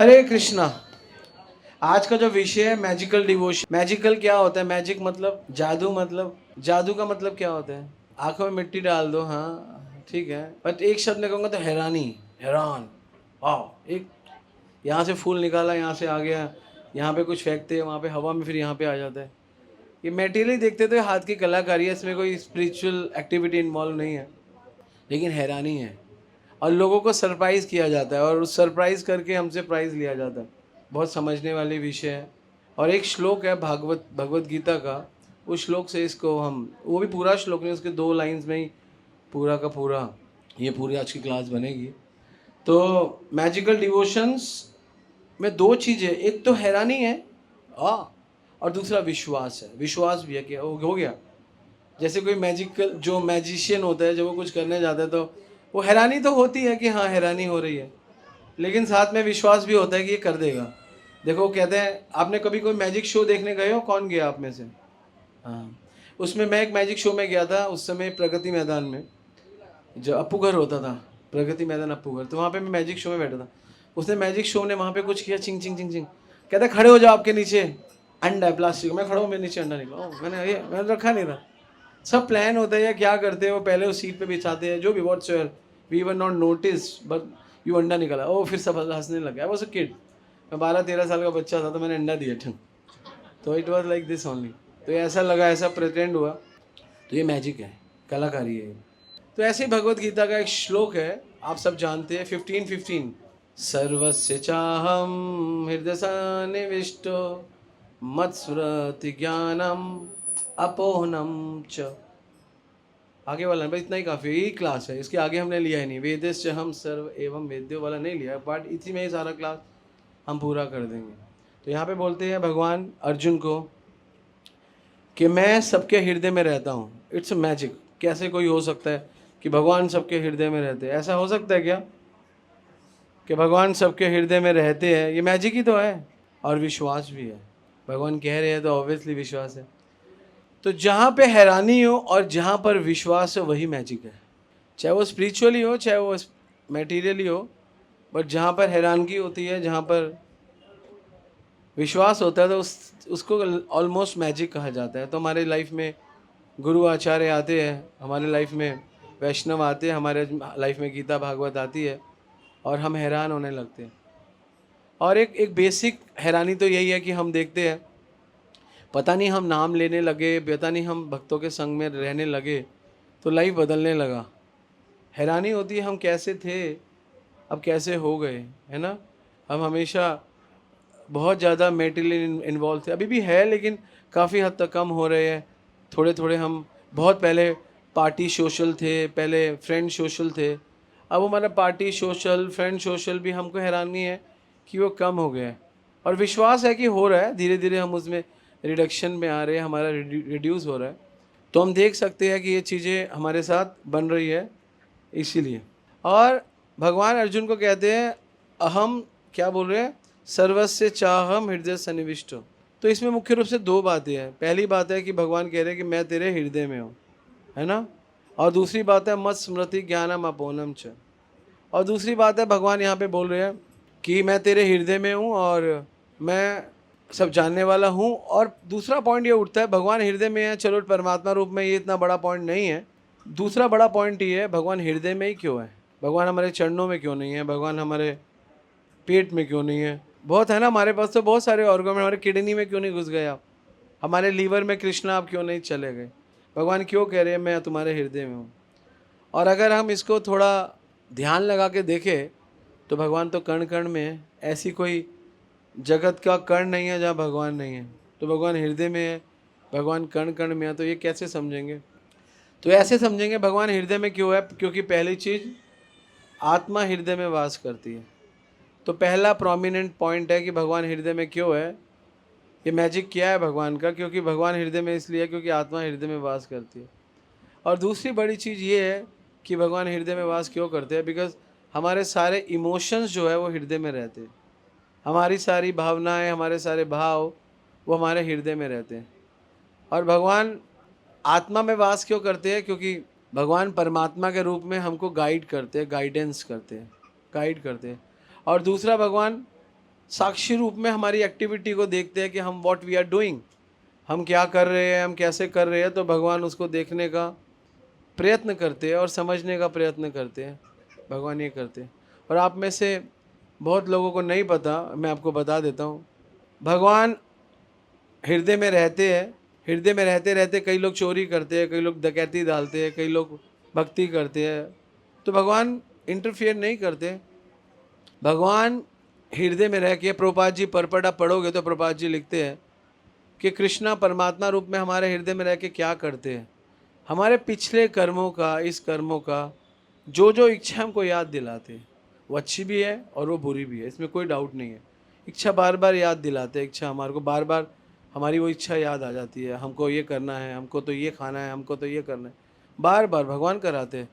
हरे कृष्णा। आज का जो विषय है मैजिकल डिवोशन। मैजिकल क्या होता है? मैजिक मतलब जादू, मतलब जादू का मतलब क्या होता है? आंखों में मिट्टी डाल दो, हाँ ठीक है, बट एक शब्द में कहूँगा तो हैरानी, हैरान। वाह, एक यहाँ से फूल निकाला, यहाँ से आ गया, यहाँ पे कुछ फेंकते हैं, वहाँ पे हवा में, फिर यहाँ पे आ जाता है। ये मेटेरियल देखते तो ये हाथ की कलाकारी है, इसमें कोई स्पिरिचुअल एक्टिविटी इन्वॉल्व नहीं है, लेकिन हैरानी है। और लोगों को सरप्राइज़ किया जाता है और उस सरप्राइज़ करके हमसे प्राइज़ लिया जाता है। बहुत समझने वाली विषय है। और एक श्लोक है भगवत गीता का, उस श्लोक से इसको हम, वो भी पूरा श्लोक नहीं, उसके 2 लाइन्स में ही पूरा का पूरा ये पूरी आज की क्लास बनेगी। तो मैजिकल डिवोशंस में 2 चीज़ें, एक तो हैरानी है और दूसरा विश्वास है। विश्वास भी है कि हो गया। जैसे कोई मैजिकल जो मैजिशियन होता है, जब वो कुछ करने जाता है तो वो हैरानी तो होती है कि हाँ हैरानी हो रही है, लेकिन साथ में विश्वास भी होता है कि ये कर देगा। देखो कहते हैं, आपने कभी कोई मैजिक शो देखने गए हो? कौन गया आप में से? हाँ, उसमें मैं एक मैजिक शो में गया था, उस समय प्रगति मैदान में, जो अप्पू घर होता था, प्रगति मैदान अप्पू घर, तो वहाँ पे मैं मैजिक शो में बैठा था। उसने मैजिक शो ने वहाँ पे कुछ किया, चिंग चिंग चिंग चिंग, कहता खड़े हो जाओ, आपके नीचे अंडा है प्लास्टिक। मैं खड़ा हूँ, मेरे नीचे अंडा निकला। मैंने रखा नहीं था। सब प्लान होता है या क्या करते हैं, वो पहले उस सीट पे बिछाते हैं, जो भी whatsoever, we were not notice, but you अंडा निकला। ओ फिर सब हंसने लग गया। वो सो किड, मैं 12-13 साल का बच्चा था, तो मैंने अंडा दिया ठंग। तो it was like this only. तो ऐसा लगा, ऐसा प्रेटेंड हुआ। तो ये मैजिक है, कलाकारी है। तो ऐसे ही भगवत गीता का एक श्लोक है, आप सब जानते हैं, 15:15, सर्वस्य चाहम हृदय सन्निविष्टो मत्स्मृति ज्ञानम अपोहनम च। आगे वाला बस इतना ही काफ़ी है, यही क्लास है, इसके आगे हमने लिया ही नहीं। वेदस्य हम सर्व एवं वेद्यो वाला नहीं लिया, बट इसी में ही सारा क्लास हम पूरा कर देंगे। तो यहाँ पे बोलते हैं भगवान अर्जुन को कि मैं सबके हृदय में रहता हूँ। It's a magic. कैसे कोई हो सकता है कि भगवान सबके हृदय में रहते हैं? ऐसा हो सकता है क्या कि भगवान सबके हृदय में रहते हैं? ये मैजिक ही तो है। और विश्वास भी है, भगवान कह रहे हैं तो ऑब्वियसली विश्वास है। तो जहाँ पे हैरानी हो और जहाँ पर विश्वास हो, वही मैजिक है। चाहे वो स्पिरिचुअली हो, चाहे वो मटेरियली हो, बट जहाँ पर हैरानगी होती है, जहाँ पर विश्वास होता है, तो उसको ऑलमोस्ट मैजिक कहा जाता है। तो हमारे लाइफ में गुरु आचार्य आते हैं, हमारे लाइफ में वैष्णव आते हैं, हमारे लाइफ में गीता भागवत आती है, और हम हैरान होने लगते हैं। और एक बेसिक हैरानी तो यही है कि हम देखते हैं, पता नहीं हम नाम लेने लगे, पता नहीं हम भक्तों के संग में रहने लगे तो लाइफ बदलने लगा। हैरानी होती है हम कैसे थे, अब कैसे हो गए, है ना। हम हमेशा बहुत ज़्यादा मेंटली इन्वॉल्व थे, अभी भी है, लेकिन काफ़ी हद तक कम हो रहे हैं। थोड़े थोड़े हम, बहुत पहले पार्टी सोशल थे, पहले फ्रेंड सोशल थे, अब हमारा पार्टी सोशल, फ्रेंड सोशल भी हमको हैरानी है कि वो कम हो गया है। और विश्वास है कि हो रहा है, धीरे धीरे हम उसमें रिडक्शन में आ रहे हैं, हमारा रिड्यूस हो रहा है। तो हम देख सकते हैं कि ये चीज़ें हमारे साथ बन रही है इसीलिए। और भगवान अर्जुन को कहते हैं, अहम क्या बोल रहे हैं, सर्वस्य चाहम हृदय सन्निविष्टो। तो इसमें मुख्य रूप से 2 बातें हैं। पहली बात है कि भगवान कह रहे हैं कि मैं तेरे हृदय में हूँ, है ना। और दूसरी बात है मत स्मृति ज्ञानम अपोनम च। और दूसरी बात है, भगवान यहाँ पे बोल रहे हैं कि मैं तेरे हृदय में हूँ और मैं सब जानने वाला हूँ। और दूसरा पॉइंट ये उठता है, भगवान हृदय में है, चलो परमात्मा रूप में, ये इतना बड़ा पॉइंट नहीं है। दूसरा बड़ा पॉइंट ये है, भगवान हृदय में ही क्यों है? भगवान हमारे चरणों में क्यों नहीं है? भगवान हमारे पेट में क्यों नहीं है? बहुत है ना, हमारे पास तो बहुत सारे ऑर्गन, हमारे किडनी में क्यों नहीं घुस गए आप? हमारे लीवर में कृष्णा आप क्यों नहीं चले गए? भगवान क्यों कह रहे हैं मैं तुम्हारे हृदय में हूँ? और अगर हम इसको थोड़ा ध्यान लगा के देखें तो भगवान तो कण कण में है। ऐसी कोई जगत का कण नहीं है जहाँ भगवान नहीं है। तो भगवान हृदय में है, भगवान कण कण में है, तो ये कैसे समझेंगे? तो ऐसे समझेंगे भगवान हृदय में क्यों है, क्योंकि पहली चीज़, आत्मा हृदय में वास करती है। तो पहला प्रोमिनेंट पॉइंट है कि भगवान हृदय में क्यों है। ये मैजिक क्या है भगवान का, क्योंकि भगवान हृदय में इसलिए है क्योंकि आत्मा हृदय में वास करती है। और दूसरी बड़ी चीज़ ये है कि भगवान हृदय में वास क्यों करते हैं, बिकॉज हमारे सारे इमोशंस जो है वो हृदय में रहते हैं। हमारी सारी भावनाएं, हमारे सारे भाव वो हमारे हृदय में रहते हैं। और भगवान आत्मा में वास क्यों करते हैं, क्योंकि भगवान परमात्मा के रूप में हमको गाइड करते हैं, गाइडेंस करते हैं, गाइड करते हैं। और दूसरा, भगवान साक्षी रूप में हमारी एक्टिविटी को देखते हैं कि हम व्हाट वी आर डूइंग, हम क्या कर रहे हैं, हम कैसे कर रहे हैं, तो भगवान उसको देखने का प्रयत्न करते हैं और समझने का प्रयत्न करते हैं। भगवान ये करते हैं। और आप में से बहुत लोगों को नहीं पता, मैं आपको बता देता हूँ, भगवान हृदय में रहते हैं। हृदय में रहते रहते कई लोग चोरी करते हैं, कई लोग डकैती डालते हैं, कई लोग भक्ति करते हैं, तो भगवान इंटरफियर नहीं करते। भगवान हृदय में रह के, प्रभुपाद जी परपट आप पढ़ोगे तो प्रभुपाद जी लिखते हैं कि कृष्णा परमात्मा रूप में हमारे हृदय में रह के क्या करते हैं, हमारे पिछले कर्मों का, इस कर्मों का जो जो इच्छा हमको याद दिलाते हैं, वो अच्छी भी है और वो बुरी भी है, इसमें कोई डाउट नहीं है। इच्छा बार बार याद दिलाते हैं, इच्छा हमारे को बार बार, हमारी वो इच्छा याद आ जाती है, हमको ये करना है, हमको तो ये खाना है, हमको तो ये करना है, बार बार भगवान कराते हैं।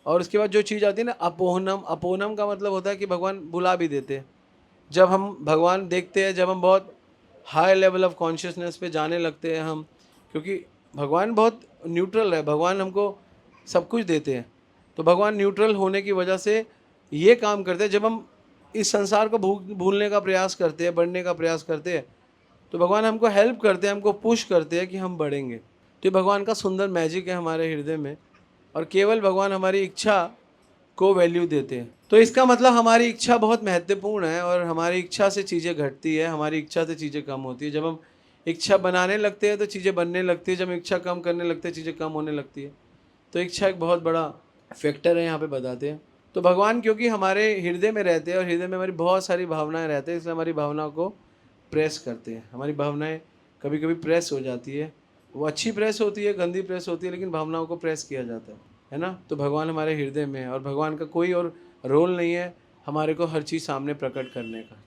और उसके बाद जो चीज़ आती है ना अपोहनम, अपोहनम का मतलब होता है कि भगवान बुला भी देते हैं। जब हम भगवान देखते हैं, जब हम बहुत हाई लेवल ऑफ कॉन्शियसनेस पे जाने लगते हैं हम, क्योंकि भगवान बहुत न्यूट्रल है, भगवान हमको सब कुछ देते हैं, तो भगवान न्यूट्रल होने की वजह से ये काम करते हैं। जब हम इस संसार को भूलने का प्रयास करते हैं, बढ़ने का प्रयास करते हैं, तो भगवान हमको हेल्प करते हैं, हमको पुश करते हैं कि हम बढ़ेंगे। तो ये भगवान का सुंदर मैजिक है हमारे हृदय में, और केवल भगवान हमारी इच्छा को वैल्यू देते हैं। तो इसका मतलब हमारी इच्छा बहुत महत्वपूर्ण है, और हमारी इच्छा से चीज़ें घटती है, हमारी इच्छा से चीज़ें कम होती है। जब हम इच्छा बनाने लगते हैं तो चीज़ें बनने लगती है, जब इच्छा कम करने लगते हैं चीज़ें कम होने लगती है। तो इच्छा एक बहुत बड़ा फैक्टर है यहाँ पे बताते हैं। तो भगवान क्योंकि हमारे हृदय में रहते हैं और हृदय में हमारी बहुत सारी भावनाएं रहते हैं, इसलिए हमारी भावनाओं को प्रेस करते हैं। हमारी भावनाएं कभी कभी प्रेस हो जाती है, वो अच्छी प्रेस होती है, गंदी प्रेस होती है, लेकिन भावनाओं को प्रेस किया जाता है ना। तो भगवान हमारे हृदय में है, और भगवान का कोई और रोल नहीं है हमारे को हर चीज़ सामने प्रकट करने का।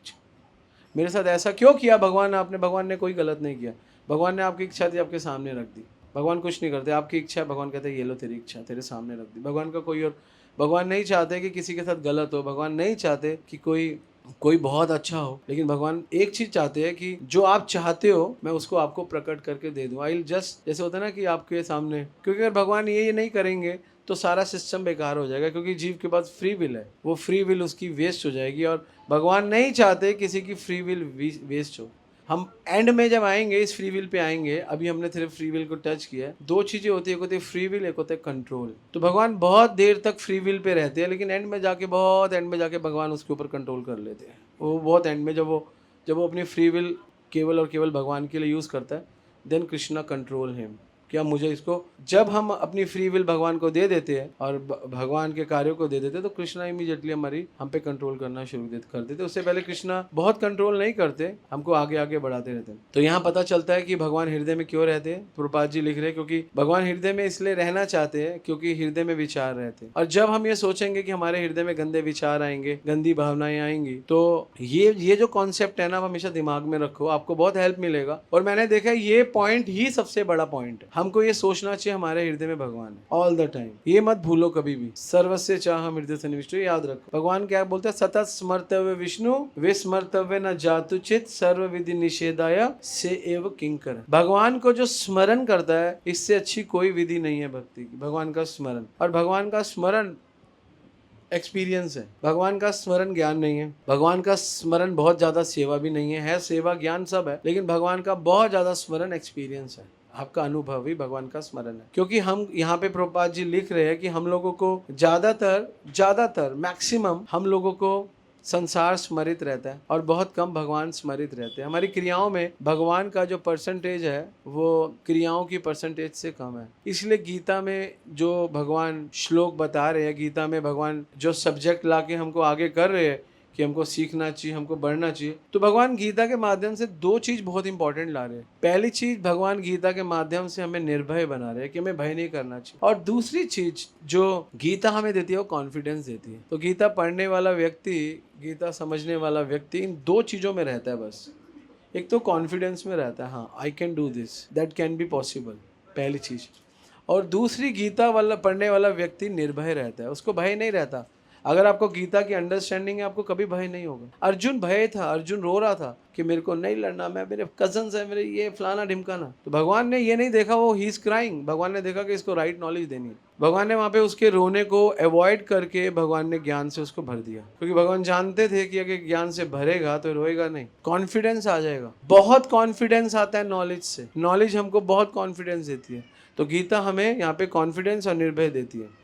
मेरे साथ ऐसा क्यों किया भगवान आपने? भगवान ने कोई गलत नहीं किया, भगवान ने आपकी इच्छा थी आपके सामने रख दी। भगवान कुछ नहीं करते, आपकी इच्छा भगवान कहते हैं ये लो तेरी इच्छा, तेरे सामने रख दी। भगवान का कोई और, भगवान नहीं चाहते कि किसी के साथ गलत हो, भगवान नहीं चाहते कि कोई बहुत अच्छा हो, लेकिन भगवान एक चीज चाहते हैं कि जो आप चाहते हो मैं उसको आपको प्रकट करके दे दूं। आई जस्ट, जैसे होता है ना कि आपके सामने, क्योंकि अगर भगवान ये नहीं करेंगे तो सारा सिस्टम बेकार हो जाएगा, क्योंकि जीव के पास फ्री विल है, वो फ्री विल उसकी वेस्ट हो जाएगी, और भगवान नहीं चाहते किसी की फ्री विल वेस्ट हो। हम एंड में जब आएंगे इस फ्री विल पे आएंगे, अभी हमने सिर्फ फ्री विल को टच किया है। दो चीजें होती है, एक होती है फ्री विल, एक होता है कंट्रोल। तो भगवान बहुत देर तक फ्री विल पे रहते हैं, लेकिन एंड में जाके, बहुत एंड में जाके भगवान उसके ऊपर कंट्रोल कर लेते हैं। वो बहुत एंड में जब वो अपनी फ्री विल केवल और केवल भगवान के लिए यूज़ करता है, देन कृष्णा कंट्रोल हिम, क्या मुझे इसको, जब हम अपनी फ्री विल भगवान को दे देते हैं और भगवान के कार्यों को दे देते हैं, तो कृष्णा इमीडिएटली हम पे कंट्रोल करना शुरू कर देते। उससे पहले कृष्णा बहुत कंट्रोल नहीं करते, हमको आगे आगे बढ़ाते रहते हैं। तो यहाँ पता चलता है कि भगवान हृदय में क्यों रहते हैं। प्रभुपाद जी लिख रहे हैं क्योंकि भगवान हृदय में इसलिए रहना चाहते हैं क्योंकि हृदय में विचार रहते हैं। और जब हम ये सोचेंगे कि हमारे हृदय में गंदे विचार आएंगे, गंदी भावनाएं आएंगी, तो ये जो कॉन्सेप्ट है ना, हमेशा दिमाग में रखो, आपको बहुत हेल्प मिलेगा। और मैंने देखा ये पॉइंट ही सबसे बड़ा पॉइंट है। हमको ये सोचना चाहिए हमारे हृदय में भगवान है ऑल द टाइम, ये मत भूलो कभी भी। सर्वस्य चाह हृदय सन्निविष्टो, याद रखो। भगवान क्या बोलते हैं? सतत स्मर्तव्य विष्णु विस्मर्तव्य न जातु चित सर्व विधि निषेधाय से एव किंकर। भगवान को जो स्मरण करता है, इससे अच्छी कोई विधि नहीं है भक्ति की, भगवान का स्मरण। और भगवान का स्मरण एक्सपीरियंस है, भगवान का स्मरण ज्ञान नहीं है। भगवान का स्मरण बहुत ज्यादा सेवा भी नहीं है सेवा ज्ञान सब है, लेकिन भगवान का बहुत ज्यादा स्मरण एक्सपीरियंस है, आपका अनुभव ही भगवान का स्मरण है। क्योंकि हम यहाँ पे प्रभुपाद जी लिख रहे हैं कि हम लोगों को ज्यादातर मैक्सिमम हम लोगों को संसार स्मरित रहता है और बहुत कम भगवान स्मरित रहते हैं। हमारी क्रियाओं में भगवान का जो परसेंटेज है वो क्रियाओं की परसेंटेज से कम है। इसलिए गीता में जो भगवान श्लोक बता रहे हैं, गीता में भगवान जो सब्जेक्ट लाके हमको आगे कर रहे हैं कि हमको सीखना चाहिए, हमको बढ़ना चाहिए, तो भगवान गीता के माध्यम से दो चीज बहुत इंपॉर्टेंट ला रहे हैं। पहली चीज, भगवान गीता के माध्यम से हमें निर्भय बना रहे हैं कि हमें भय नहीं करना चाहिए। और दूसरी चीज जो गीता हमें देती है वो कॉन्फिडेंस देती है। तो गीता पढ़ने वाला व्यक्ति, गीता समझने वाला व्यक्ति इन दो चीजों में रहता है बस। एक तो कॉन्फिडेंस में रहता है, हाँ I can do this, that can be possible, पहली चीज। और दूसरी, गीता वाला पढ़ने वाला व्यक्ति निर्भय रहता है, उसको भय नहीं रहता। अगर आपको गीता की अंडरस्टैंडिंग है, आपको कभी भय नहीं होगा। अर्जुन भय था, अर्जुन रो रहा था कि मेरे को नहीं लड़ना, मैं मेरे कजन्स है, मेरे ये फलाना ढिमकाना। तो भगवान ने ये नहीं देखा वो ही इज क्राइंग, भगवान ने देखा कि इसको राइट नॉलेज देनी है। भगवान ने वहाँ पे उसके रोने को अवॉइड करके भगवान ने ज्ञान से उसको भर दिया, क्योंकि भगवान जानते थे कि अगर ज्ञान से भरेगा तो रोएगा नहीं, कॉन्फिडेंस आ जाएगा। बहुत कॉन्फिडेंस आता है नॉलेज से, नॉलेज हमको बहुत कॉन्फिडेंस देती है। तो गीता हमें यहाँ पे कॉन्फिडेंस और निर्भय देती है।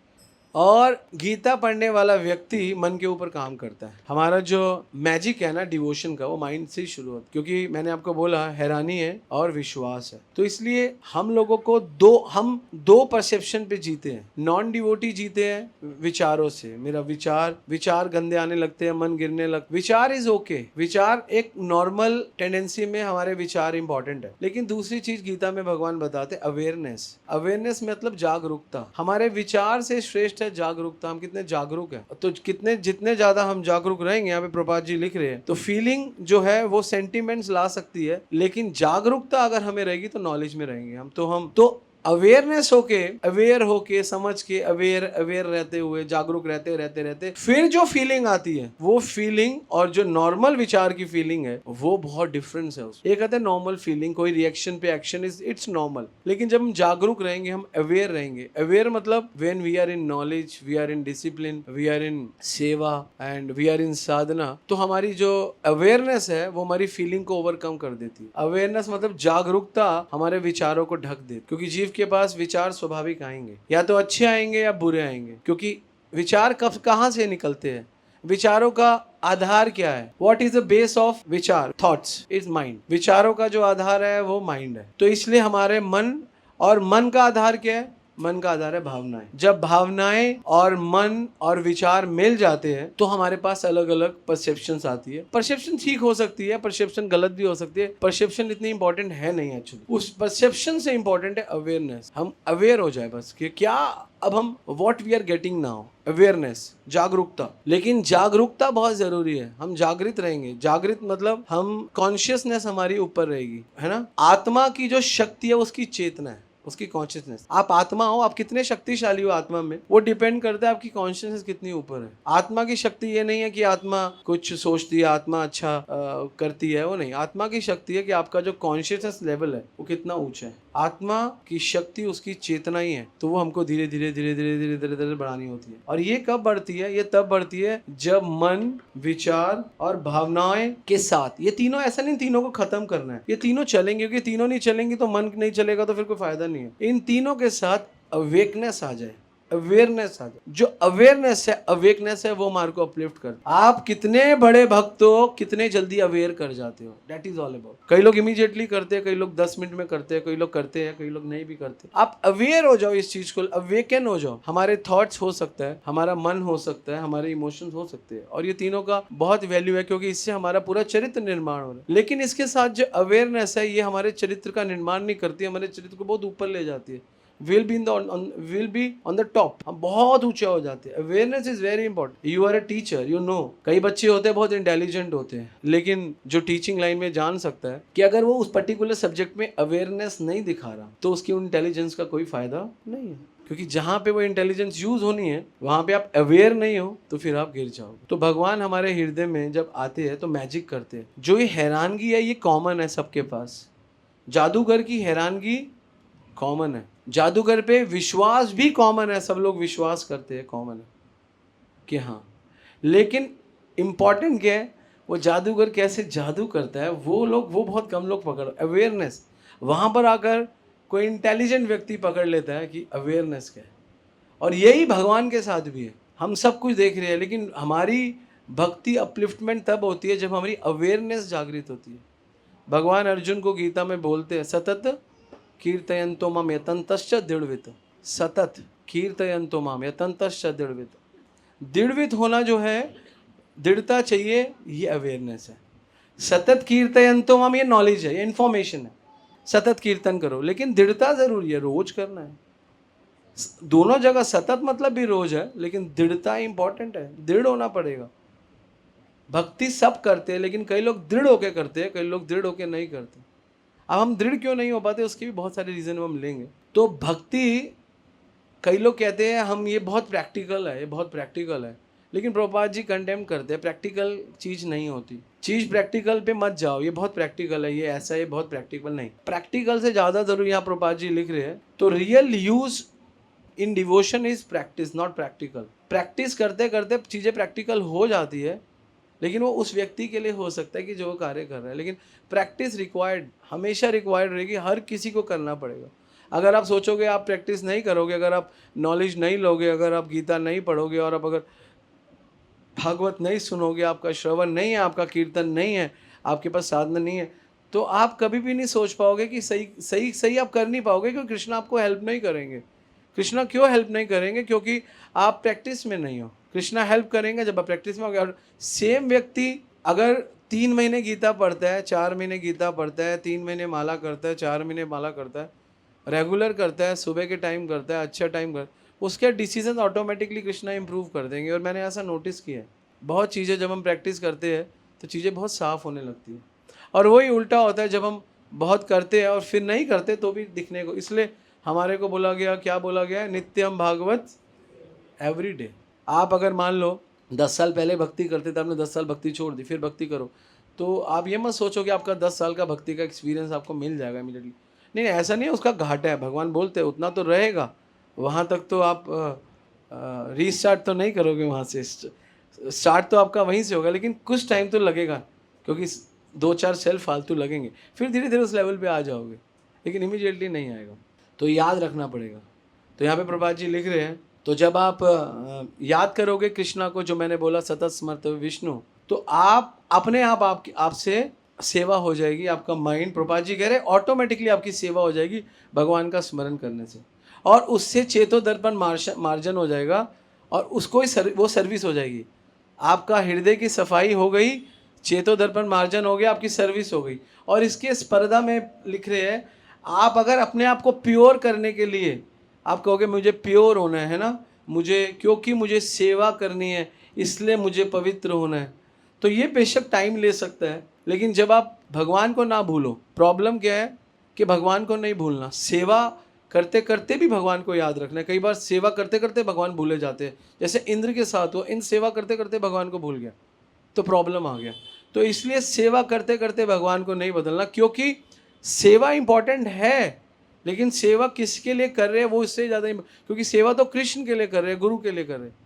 और गीता पढ़ने वाला व्यक्ति मन के ऊपर काम करता है। हमारा जो मैजिक है ना डिवोशन का, वो माइंड से ही शुरू होता है, क्योंकि मैंने आपको बोला हैरानी है और विश्वास है। तो इसलिए हम लोगों को दो परसेप्शन पे जीते हैं। नॉन डिवोटी जीते हैं विचारों से, मेरा विचार गंदे आने लगते हैं, मन गिरने विचार इज ओके, विचार एक नॉर्मल टेंडेंसी में हमारे विचार इंपॉर्टेंट है। लेकिन दूसरी चीज गीता में भगवान बताते अवेयरनेस मतलब जागरूकता। हमारे विचार से श्रेष्ठ जागरूकता। हम कितने जागरूक हैं, तो जितने ज्यादा हम जागरूक रहेंगे, यहाँ पे प्रभात जी लिख रहे हैं, तो फीलिंग जो है वो सेंटिमेंट्स ला सकती है, लेकिन जागरूकता अगर हमें रहेगी तो नॉलेज में रहेंगे हम। तो अवेयरनेस अवेयर होके समझ के अवेयर रहते हुए जागरूक रहते फिर जो फीलिंग आती है, वो फीलिंग और जो नॉर्मल विचार की फीलिंग है, वो बहुत डिफरेंस है उसमें। एक कहते हैं नॉर्मल फीलिंग, कोई रिएक्शन पे एक्शन इट्स नॉर्मल, लेकिन जब हम जागरूक रहेंगे, हम अवेयर रहेंगे। अवेयर मतलब when we are in knowledge, we are in discipline, we are in seva and we are in sadhana, तो हमारी जो अवेयरनेस है वो हमारी फीलिंग को ओवरकम कर देती है। अवेयरनेस मतलब जागरूकता हमारे विचारों को ढक देती, क्योंकि जीव के पास विचार स्वाभाविक आएंगे, या तो अच्छे आएंगे या बुरे आएंगे। क्योंकि विचार कहाँ से निकलते हैं, विचारों का आधार क्या है, what is the base of विचार, थॉट्स इज माइंड। विचारों का जो आधार है वो माइंड है। तो इसलिए हमारे मन का आधार क्या है, मन का आधार है भावनाएं। जब भावनाएं और मन और विचार मिल जाते हैं तो हमारे पास अलग अलग परसेप्शंस आती है। परसेप्शन ठीक हो सकती है, परसेप्शन गलत भी हो सकती है, परसेप्शन इतनी इंपॉर्टेंट है नहीं एक्चुअली। उस परसेप्शन से इंपॉर्टेंट है अवेयरनेस। हम अवेयर हो जाए बस कि क्या अब हम what we are getting now, awareness, जागरूकता। लेकिन जागरूकता बहुत जरूरी है, हम जागृत रहेंगे। जागृत मतलब हम कॉन्शियसनेस हमारी ऊपर रहेगी, है ना। आत्मा की जो शक्ति है उसकी चेतना है, उसकी कॉन्शियसनेस। आप आत्मा हो, आप कितने शक्तिशाली हो आत्मा में, वो डिपेंड करता है आपकी कॉन्शियसनेस कितनी ऊपर है। आत्मा की शक्ति ये नहीं है कि आत्मा कुछ सोचती है, आत्मा अच्छा करती है, वो नहीं। आत्मा की शक्ति है कि आपका जो कॉन्शियसनेस लेवल है वो कितना ऊंचा है। आत्मा की शक्ति उसकी चेतना ही है, तो वो हमको धीरे धीरे बढ़ानी होती है। और ये कब बढ़ती है, ये तब बढ़ती है जब मन, विचार और भावनाएं के साथ, ये तीनों, ऐसा नहीं तीनों को खत्म करना है, ये तीनों चलेंगे, क्योंकि तीनों नहीं चलेंगे तो मन नहीं चलेगा, तो फिर कोई फायदा नहीं है। इन तीनों के साथ अवेकनेस आ जाए, अवेयरनेस आ जाए। जो अवेकनेस है वो हमारे को अपलिफ्ट कर। आप कितने बड़े भक्त हो, कितने जल्दी अवेयर कर जाते हो, दैट इज ऑल अबाउट। कई लोग इमीडिएटली करते हैं, कई लोग 10 मिनट में करते हैं, कई लोग करते हैं, कई लोग नहीं भी करते। आप अवेयर हो जाओ इस चीज को, अवेकन हो जाओ। हमारे थॉट्स हो सकता है, हमारा मन हो सकता है, हमारे इमोशंस हो सकते हैं, और ये तीनों का बहुत वैल्यू है, क्योंकि इससे हमारा पूरा चरित्र निर्माण हो रहा है। लेकिन इसके साथ जो अवेयरनेस है, ये हमारे चरित्र का निर्माण नहीं करती, हमारे चरित्र को बहुत ऊपर ले जाती है। will be on the top, हम बहुत ऊंचे हो जाते हैं। Awareness is very important. You are a teacher, you know. कई बच्चे होते हैं बहुत इंटेलिजेंट होते हैं, लेकिन जो टीचिंग लाइन में जान सकता है कि अगर वो उस पर्टिकुलर सब्जेक्ट में अवेयरनेस नहीं दिखा रहा, तो उसकी इंटेलिजेंस का कोई फायदा नहीं है। क्योंकि जहाँ पे वो इंटेलिजेंस यूज होनी है, वहाँ पे आप अवेयर नहीं हो तो फिर आप गिर जाओगे। तो भगवान हमारे हृदय में जब आते हैं तो मैजिक करते हैं। जो ये हैरानगी है, ये कॉमन है सबके पास। जादूगर की हैरानगी कॉमन है, जादूगर पे विश्वास भी कॉमन है, सब लोग विश्वास करते हैं, कॉमन है कि हाँ। लेकिन इम्पॉर्टेंट क्या है, वो जादूगर कैसे जादू करता है, वो बहुत कम लोग पकड़। अवेयरनेस, वहाँ पर आकर कोई इंटेलिजेंट व्यक्ति पकड़ लेता है कि अवेयरनेस क्या है। और यही भगवान के साथ भी है। हम सब कुछ देख रहे हैं, लेकिन हमारी भक्ति अपलिफ्टमेंट तब होती है जब हमारी अवेयरनेस जागृत होती है। भगवान अर्जुन को गीता में बोलते हैं, सतत कीर्तयन्तो माम यतन्तश्च दृढ़वित। सतत कीर्तयन्तो माम यतन्तश्च दृढ़वित। दृढ़वित होना जो है, दृढ़ता चाहिए, ये अवेयरनेस है। सतत कीर्तयन्तो माम, ये नॉलेज है, ये इन्फॉर्मेशन है। सतत कीर्तन करो, लेकिन दृढ़ता जरूरी है, रोज करना है। दोनों जगह सतत मतलब भी रोज है, लेकिन दृढ़ता इंपॉर्टेंट है, दृढ़ होना पड़ेगा। भक्ति सब करते हैं, लेकिन कई लोग दृढ़ होके करते हैं, कई लोग दृढ़ होके नहीं करते। अब हम दृढ़ क्यों नहीं हो पाते, उसके भी बहुत सारे रीजन हम लेंगे। तो भक्ति, कई लोग कहते हैं हम ये बहुत प्रैक्टिकल है, ये बहुत प्रैक्टिकल है, लेकिन प्रभुपाद जी कंडेम करते हैं, प्रैक्टिकल चीज़ नहीं होती। चीज़ प्रैक्टिकल पे मत जाओ, ये बहुत प्रैक्टिकल है, ये ऐसा, ये बहुत प्रैक्टिकल नहीं। प्रैक्टिकल से ज़्यादा जरूरी यहाँ प्रभुपाद जी लिख रहे हैं। तो real use in devotion is practice, not practical. Practice करते करते चीज़ें प्रैक्टिकल हो जाती है, लेकिन वो उस व्यक्ति के लिए हो सकता है कि जो वो कार्य कर रहा है। लेकिन प्रैक्टिस रिक्वायर्ड, हमेशा रिक्वायर्ड रहेगी, हर किसी को करना पड़ेगा। अगर आप सोचोगे आप प्रैक्टिस नहीं करोगे, अगर आप नॉलेज नहीं लोगे, अगर आप गीता नहीं पढ़ोगे और आप अगर भागवत नहीं सुनोगे, आपका श्रवण नहीं है, आपका कीर्तन नहीं है, आपके पास साधना नहीं है, तो आप कभी भी नहीं सोच पाओगे कि सही सही सही आप कर नहीं पाओगे, क्योंकि कृष्ण आपको हेल्प नहीं करेंगे। कृष्णा क्यों हेल्प नहीं करेंगे? क्योंकि आप प्रैक्टिस में नहीं हो। कृष्णा हेल्प करेंगे जब आप प्रैक्टिस में हो गए। और सेम व्यक्ति अगर 3 महीने गीता पढ़ता है, 4 महीने गीता पढ़ता है, 3 महीने माला करता है, 4 महीने माला करता है, रेगुलर करता है, सुबह के टाइम करता है, अच्छा टाइम करता है, उसके डिसीजन ऑटोमेटिकली कृष्णा इंप्रूव कर देंगे। और मैंने ऐसा नोटिस किया है, बहुत चीज़ें जब हम प्रैक्टिस करते हैं तो चीज़ें बहुत साफ होने लगती हैं। और वही उल्टा होता है, जब हम बहुत करते हैं और फिर नहीं करते तो भी दिखने को। इसलिए हमारे को बोला गया, क्या बोला गया है? नित्यम भागवत एवरी डे। आप अगर मान लो 10 साल पहले भक्ति करते थे, आपने 10 साल भक्ति छोड़ दी, फिर भक्ति करो, तो आप ये मत सोचो कि आपका 10 साल का भक्ति का एक्सपीरियंस आपको मिल जाएगा इमीडिएटली। नहीं, ऐसा नहीं है, उसका घाटा है। भगवान बोलते हैं उतना तो रहेगा, वहाँ तक तो आप रीस्टार्ट तो नहीं करोगे वहाँ से, स्टार्ट तो आपका वहीं से होगा, लेकिन कुछ टाइम तो लगेगा, क्योंकि 2-4 सेल फालतू लगेंगे, फिर धीरे धीरे उस लेवल पे आ जाओगे, लेकिन इमीडिएटली नहीं आएगा। तो याद रखना पड़ेगा। तो यहाँ पे प्रभात जी लिख रहे हैं, तो जब आप याद करोगे कृष्णा को, जो मैंने बोला सतत स्मर्त विष्णु, तो आप अपने आप आपसे सेवा हो जाएगी। आपका माइंड, प्रभात जी कह रहे हैं, ऑटोमेटिकली आपकी सेवा हो जाएगी भगवान का स्मरण करने से, और उससे चेतो दर्पण मार्जन हो जाएगा, और उसको ही वो सर्विस हो जाएगी। आपका हृदय की सफाई हो गई, चेतो दर्पण मार्जन हो गया, आपकी सर्विस हो गई। और इसके स्पर्धा में लिख रहे हैं, आप अगर अपने आप को प्योर करने के लिए आप कहोगे मुझे प्योर होना है ना, मुझे, क्योंकि मुझे सेवा करनी है इसलिए मुझे पवित्र होना है, तो ये बेशक टाइम ले सकता है, लेकिन जब आप भगवान को ना भूलो। प्रॉब्लम क्या है कि भगवान को नहीं भूलना, सेवा करते करते भी भगवान को याद रखना है। कई बार सेवा करते करते भगवान भूले जाते हैं, जैसे इंद्र के साथ हुआ, इंद्र सेवा करते करते भगवान को भूल गया, तो प्रॉब्लम आ गया। तो इसलिए सेवा करते करते भगवान को नहीं बदलना, क्योंकि सेवा इंपॉर्टेंट है, लेकिन सेवा किसके लिए कर रहे हैं वो इससे ज़्यादा, क्योंकि सेवा तो कृष्ण के लिए कर रहे हैं, गुरु के लिए कर रहे हैं,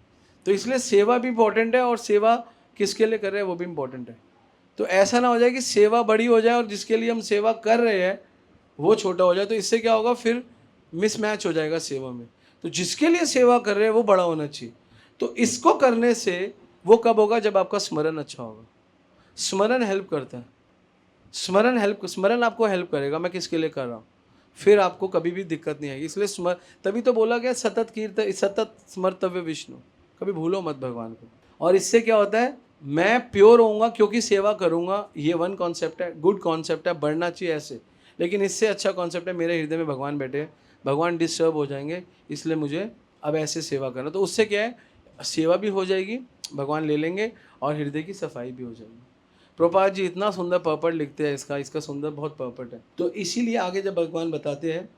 तो इसलिए सेवा भी इंपॉर्टेंट है, और सेवा किसके लिए कर रहे हैं वो भी इंपॉर्टेंट है। तो ऐसा ना हो जाए कि सेवा बड़ी हो जाए और जिसके लिए हम सेवा कर रहे हैं वो छोटा हो जाए, तो इससे क्या होगा, फिर मिसमैच हो जाएगा सेवा में। तो जिसके लिए सेवा कर रहे हैं वो बड़ा होना चाहिए। तो इसको करने से वो कब होगा, जब आपका स्मरण अच्छा होगा। स्मरण हेल्प करता है, स्मरण आपको हेल्प करेगा, मैं किसके लिए कर रहा हूँ, फिर आपको कभी भी दिक्कत नहीं आएगी। इसलिए तभी तो बोला गया सतत कीर्तन सतत स्मर्तव्य विष्णु, कभी भूलो मत भगवान को। और इससे क्या होता है, मैं प्योर होऊंगा क्योंकि सेवा करूंगा, ये वन कॉन्सेप्ट है, गुड कॉन्सेप्ट है, बढ़ना चाहिए ऐसे। लेकिन इससे अच्छा कॉन्सेप्ट है, मेरे हृदय में भगवान बैठे हैं, भगवान डिस्टर्ब हो जाएंगे, इसलिए मुझे अब ऐसे सेवा करना। तो उससे क्या है, सेवा भी हो जाएगी, भगवान ले लेंगे, और हृदय की सफाई भी हो जाएगी। प्रभुपाद जी इतना सुंदर पर्पट लिखते हैं, इसका सुंदर बहुत पर्पट है। तो इसीलिए आगे जब भगवान बताते हैं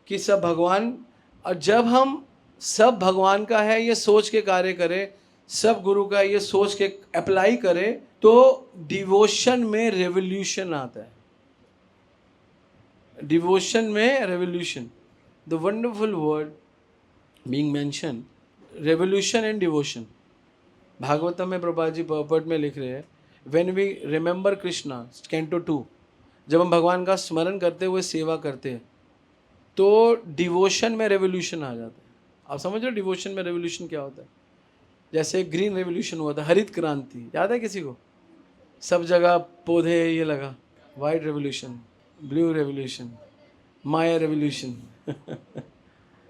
कि सब भगवान, और जब हम सब भगवान का है ये सोच के कार्य करें, सब गुरु का ये सोच के अप्लाई करें, तो डिवोशन में रेवोल्यूशन आता है। डिवोशन में revolution, the wonderful word being mention, revolution and devotion. Bhagavatam में प्रभुपाद जी पर्पट में लिख रहे हैं, when we remember Krishna canto 2, जब हम भगवान का स्मरण करते हुए सेवा करते हैं तो डिवोशन में रेवोल्यूशन आ जाता है। आप समझ रहे हो डिवोशन में रेवोल्यूशन क्या होता है? जैसे ग्रीन रेवोल्यूशन हुआ था, हरित क्रांति, याद है किसी को? सब जगह पौधे ये लगा। White revolution, blue revolution, maya revolution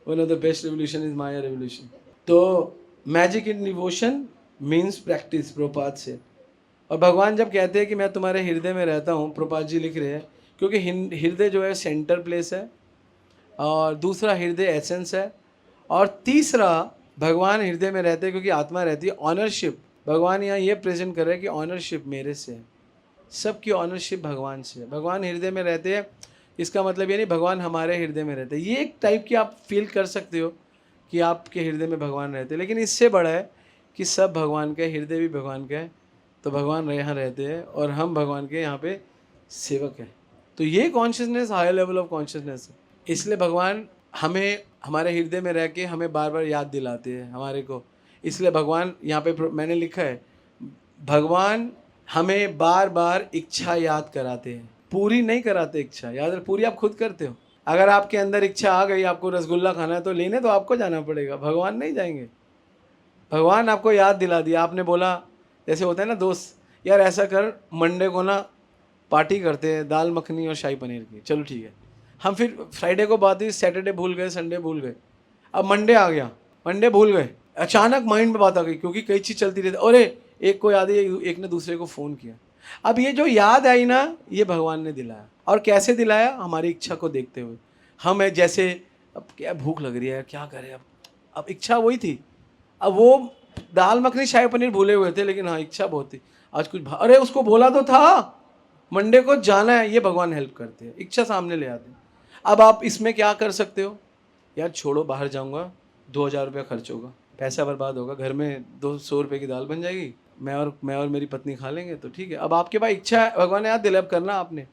one of the best revolution is maya revolution. तो magic in devotion means practice, Prabhupada से। और भगवान जब कहते हैं कि मैं तुम्हारे हृदय में रहता हूँ, प्रभुपाद जी लिख रहे हैं, क्योंकि हृदय जो है सेंटर प्लेस है, और दूसरा हृदय एसेंस है, और तीसरा भगवान हृदय में रहते हैं क्योंकि आत्मा रहती है। ऑनरशिप, भगवान यहाँ ये प्रेजेंट कर रहे हैं कि ऑनरशिप मेरे से है, सबकी ऑनरशिप भगवान से है। भगवान हृदय में रहते हैं, इसका मतलब ये नहीं भगवान हमारे हृदय में रहते हैं। ये एक टाइप की आप फील कर सकते हो कि आपके हृदय में भगवान रहते हैं, लेकिन इससे बड़ा है कि सब भगवान का है, हृदय भी भगवान का है, तो भगवान यहाँ रहते हैं और हम भगवान के यहाँ पे सेवक हैं। तो ये consciousness higher level of consciousness है। इसलिए भगवान हमें हमारे हृदय में रह के हमें बार बार याद दिलाते हैं हमारे को। इसलिए भगवान यहाँ पे मैंने लिखा है, भगवान हमें बार बार इच्छा याद कराते हैं, पूरी नहीं कराते इच्छा। याद रख, पूरी आप खुद करते हो। अगर आपके अंदर इच्छा आ गई आपको रसगुल्ला खाना है तो लेने तो आपको जाना पड़ेगा, भगवान नहीं जाएंगे। भगवान आपको याद दिला दिया, आपने बोला, जैसे होता है ना दोस्त, यार ऐसा कर मंडे को ना पार्टी करते हैं दाल मखनी और शाही पनीर की, चलो ठीक है। हम फिर फ्राइडे को बात हुई, सैटरडे भूल गए, संडे भूल गए, अब मंडे आ गया, मंडे भूल गए, अचानक माइंड में बात आ गई, क्योंकि कई चीज़ चलती रहती। अरे एक को याद है, एक ने दूसरे को फ़ोन किया। अब ये जो याद आई ना, ये भगवान ने दिलाया। और कैसे दिलाया? हमारी इच्छा को देखते हुए। हम जैसे अब क्या भूख लग रही है, क्या करें, अब इच्छा वही थी। अब वो दाल मखनी शाही पनीर भूले हुए थे, लेकिन हाँ इच्छा बहुत थी आज कुछ अरे उसको बोला तो था मंडे को जाना है। ये भगवान हेल्प करते हैं, इच्छा सामने ले आते हैं। अब आप इसमें क्या कर सकते हो? यार छोड़ो, बाहर जाऊँगा, 2000 रुपया खर्च होगा, पैसा बर्बाद होगा, घर में 200 रुपये की दाल बन जाएगी, मैं और मेरी पत्नी खा लेंगे, तो ठीक है। अब आपके पास इच्छा है, भगवान ने याद दिला, अब करना आपने।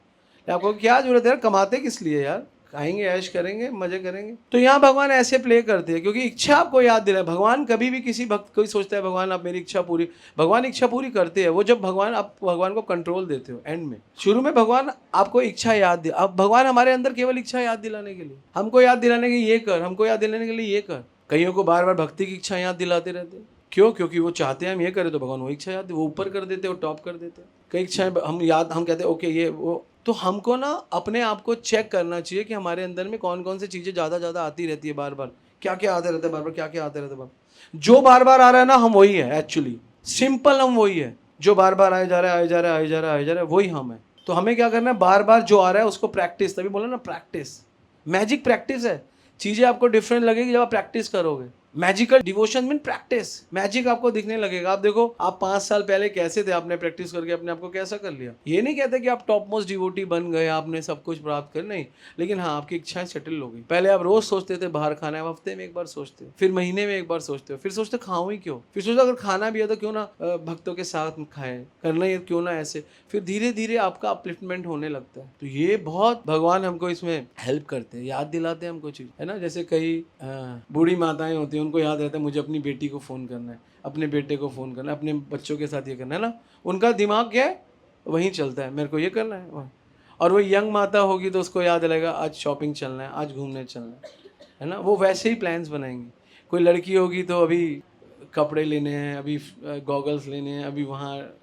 आपको क्या जरूरत है यार, कमाते किस लिए यार, खाएंगे, ऐश करेंगे, मजे करेंगे। तो यहाँ भगवान ऐसे प्ले करते हैं, क्योंकि इच्छा आपको याद दिलाए। भगवान कभी भी किसी भक्त कोई सोचता है भगवान आप मेरी इच्छा पूरी, भगवान इच्छा पूरी करते हैं वो जब आप भगवान को कंट्रोल देते हो। एंड में शुरू में भगवान आपको इच्छा याद दिला, अब भगवान हमारे अंदर केवल इच्छा याद दिलाने के लिए, हमको याद दिलाने के ये कर, हमको याद दिलाने के लिए ये कर। कईयों को बार बार भक्ति की इच्छा याद दिलाते रहते हैं, क्यों? क्योंकि वो चाहते हैं हम ये करें, तो भगवान वो इच्छा याद वो ऊपर कर देते, वो टॉप कर देते। कई इच्छाएं हम कहते हैं ओके ये वो। तो हमको ना अपने आप को चेक करना चाहिए कि हमारे अंदर में कौन कौन सी चीज़ें ज़्यादा आती रहती है, बार बार क्या क्या आते रहते हैं, बार बार क्या क्या आते रहते हैं। जो बार बार आ रहा है ना, हम वही है एक्चुअली, सिंपल हम वही है। जो बार बार आए जा रहा है, आए जा रहा है, आए जा रहा है, आए जा रहा है, वही हम है। तो हमें क्या करना है, बार बार जो आ रहा है उसको प्रैक्टिस, तभी बोला ना प्रैक्टिस, मैजिक प्रैक्टिस है। चीज़ें आपको डिफरेंट लगेगी जब आप प्रैक्टिस करोगे। Magical devotion mean practice, magic आपको दिखने लगेगा। आप देखो, आप 5 साल पहले कैसे थे, आपने प्रैक्टिस करके अपने आप को कैसा कर लिया। ये नहीं कहते कि आप टॉप मोस्ट डिवोटी बन गए, आपने सब कुछ प्राप्त कर, नहीं, लेकिन हाँ आपकी इच्छाएं सेटल हो गई। पहले आप रोज सोचते थे बाहर खाना है, हफ्ते में एक बार सोचते हो, फिर महीने में एक बार सोचते हो, फिर सोचते खाऊं ही क्यों, फिर सोचते अगर खाना भी है तो क्यों ना भक्तों के साथ खाए, करना ही क्यों ना ऐसे। फिर धीरे धीरे आपका अपलिफ्टमेंट होने लगता है। तो ये बहुत भगवान हमको इसमें हेल्प करते हैं, याद दिलाते हैं हमको चीज, है ना। जैसे कई बूढ़ी माताएं होती हैं, उनको याद रहता है मुझे अपनी बेटी को फ़ोन करना है, अपने बेटे को फ़ोन करना है, अपने बच्चों के साथ ये करना है ना। उनका दिमाग क्या है, वहीं चलता है, मेरे को ये करना है वहाँ। और वो यंग माता होगी तो उसको याद रहेगा आज शॉपिंग चलना है, आज घूमने चलना है ना। वो वैसे ही प्लान्स बनाएंगी। कोई लड़की होगी तो अभी कपड़े लेने हैं, अभी गॉगल्स लेने हैं, अभी वहाँ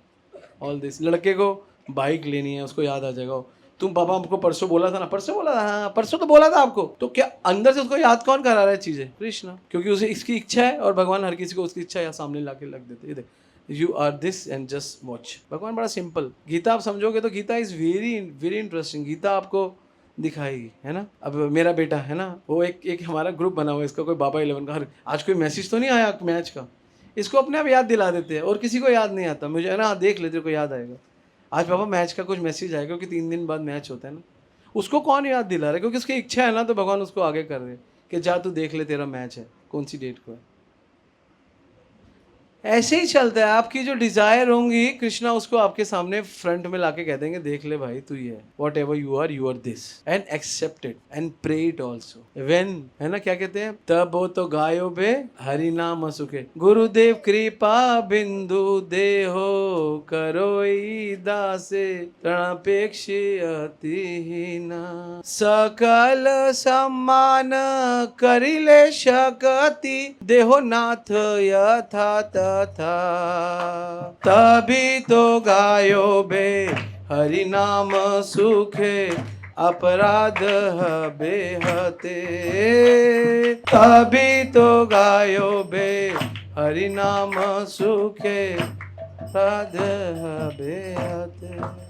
ऑल दिस। लड़के को बाइक लेनी है, उसको याद आ जाएगा तुम पापा हमको परसों बोला था ना, परसों बोला था, हाँ परसों तो बोला था आपको। तो क्या अंदर से उसको याद कौन करा रहा है चीजें? कृष्णा, क्योंकि उसे इसकी इच्छा है और भगवान हर किसी को उसकी इच्छा या सामने ला के लग देते। ये देख, you are this and just watch. भगवान बड़ा सिंपल। गीता आप समझोगे तो Gita is very very interesting. Gita आपको दिखाएगी, है ना। अब मेरा बेटा है ना, वो एक हमारा ग्रुप बना हुआ है, इसका कोई बाबा 11 का, आज कोई मैसेज तो नहीं आया मैच का, इसको अपने आप याद दिला देते हैं और किसी को याद नहीं आता। मुझे है ना, देख लेते को याद आएगा, आज पापा मैच का कुछ मैसेज आएगा, क्योंकि 3 दिन बाद मैच होता है ना। उसको कौन याद दिला रहा है? क्योंकि उसकी इच्छा है ना, तो भगवान उसको आगे कर रहे हैं कि जा तू देख ले तेरा मैच है, कौन सी डेट को है। ऐसे ही चलता है। आपकी जो डिजायर होंगी, कृष्णा उसको आपके सामने फ्रंट में लाके कह देंगे देख ले भाई तू ये है, whatever you are this and accept it and pray it also when, है ना। क्या कहते हैं, तब वो तो गायो बे हरि नाम सुखे, गुरुदेव कृपा बिंदु देहो करोई दासे तृणापेक्षियतिहीना, सकल सम्मान करिले शकति देहो नाथ यथा तथा, तभी तो गायो बे हरि नाम सुखे अपराध बेहते, तभी तो गायो बे हरि नाम सुखे अपराध बेहते।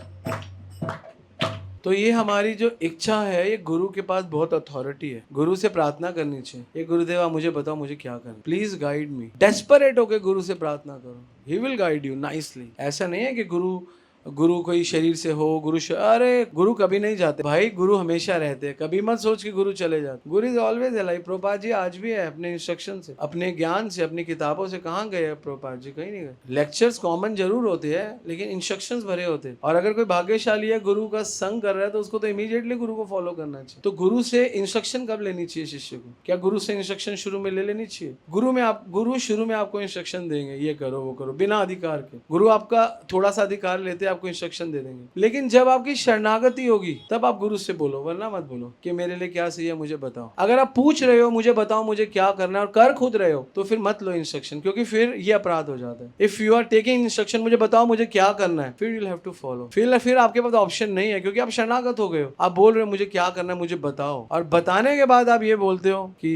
तो ये हमारी जो इच्छा है, ये गुरु के पास बहुत अथॉरिटी है। गुरु से प्रार्थना करनी चाहिए, ये गुरुदेव आप मुझे बताओ मुझे क्या करना, प्लीज गाइड मी। डेस्परेट होके गुरु से प्रार्थना करो, he will guide you nicely. ऐसा नहीं है कि गुरु गुरु कोई शरीर से हो, अरे गुरु कभी नहीं जाते भाई, गुरु हमेशा रहते हैं। कभी मत सोच कि गुरु चले जाते, गुरु is always alive. Prabhupada ji आज भी है, अपने इंस्ट्रक्शन से, अपने ज्ञान से, अपनी किताबों से। कहाँ गए प्रभुपाद जी? कहीं नहीं गए। लेक्चर्स कॉमन जरूर होते हैं लेकिन इंस्ट्रक्शंस भरे होते हैं। और अगर कोई भाग्यशाली है, गुरु का संग कर रहा है, तो उसको तो इमीडिएटली गुरु को फॉलो करना चाहिए। तो गुरु से इंस्ट्रक्शन कब लेनी चाहिए शिष्य को? क्या गुरु से इंस्ट्रक्शन शुरू में ले लेनी चाहिए? गुरु शुरू में आपको इंस्ट्रक्शन देंगे, ये करो वो करो, बिना अधिकार के। गुरु आपका थोड़ा सा अधिकार लेते आपको इंस्ट्रक्शन दे देंगे। लेकिन जब आपकी शरणागति होगी तब आप गुरु से बोलो, वरना मत बोलो कि मेरे लिए क्या सही है मुझे बताओ। अगर आप पूछ रहे हो मुझे बताओ मुझे क्या करना है और कर खुद रहे हो, तो फिर मत लो इंस्ट्रक्शन, क्योंकि फिर ये अपराध हो जाता है। If you are taking instruction, मुझे बताओ मुझे क्या करना है, फिर you will have to follow. फिर आपके पास ऑप्शन नहीं है, क्योंकि आप शरणागत हो गए हो। आप बोल रहे हो मुझे क्या करना है मुझे बताओ, और बताने के बाद आप ये बोलते हो कि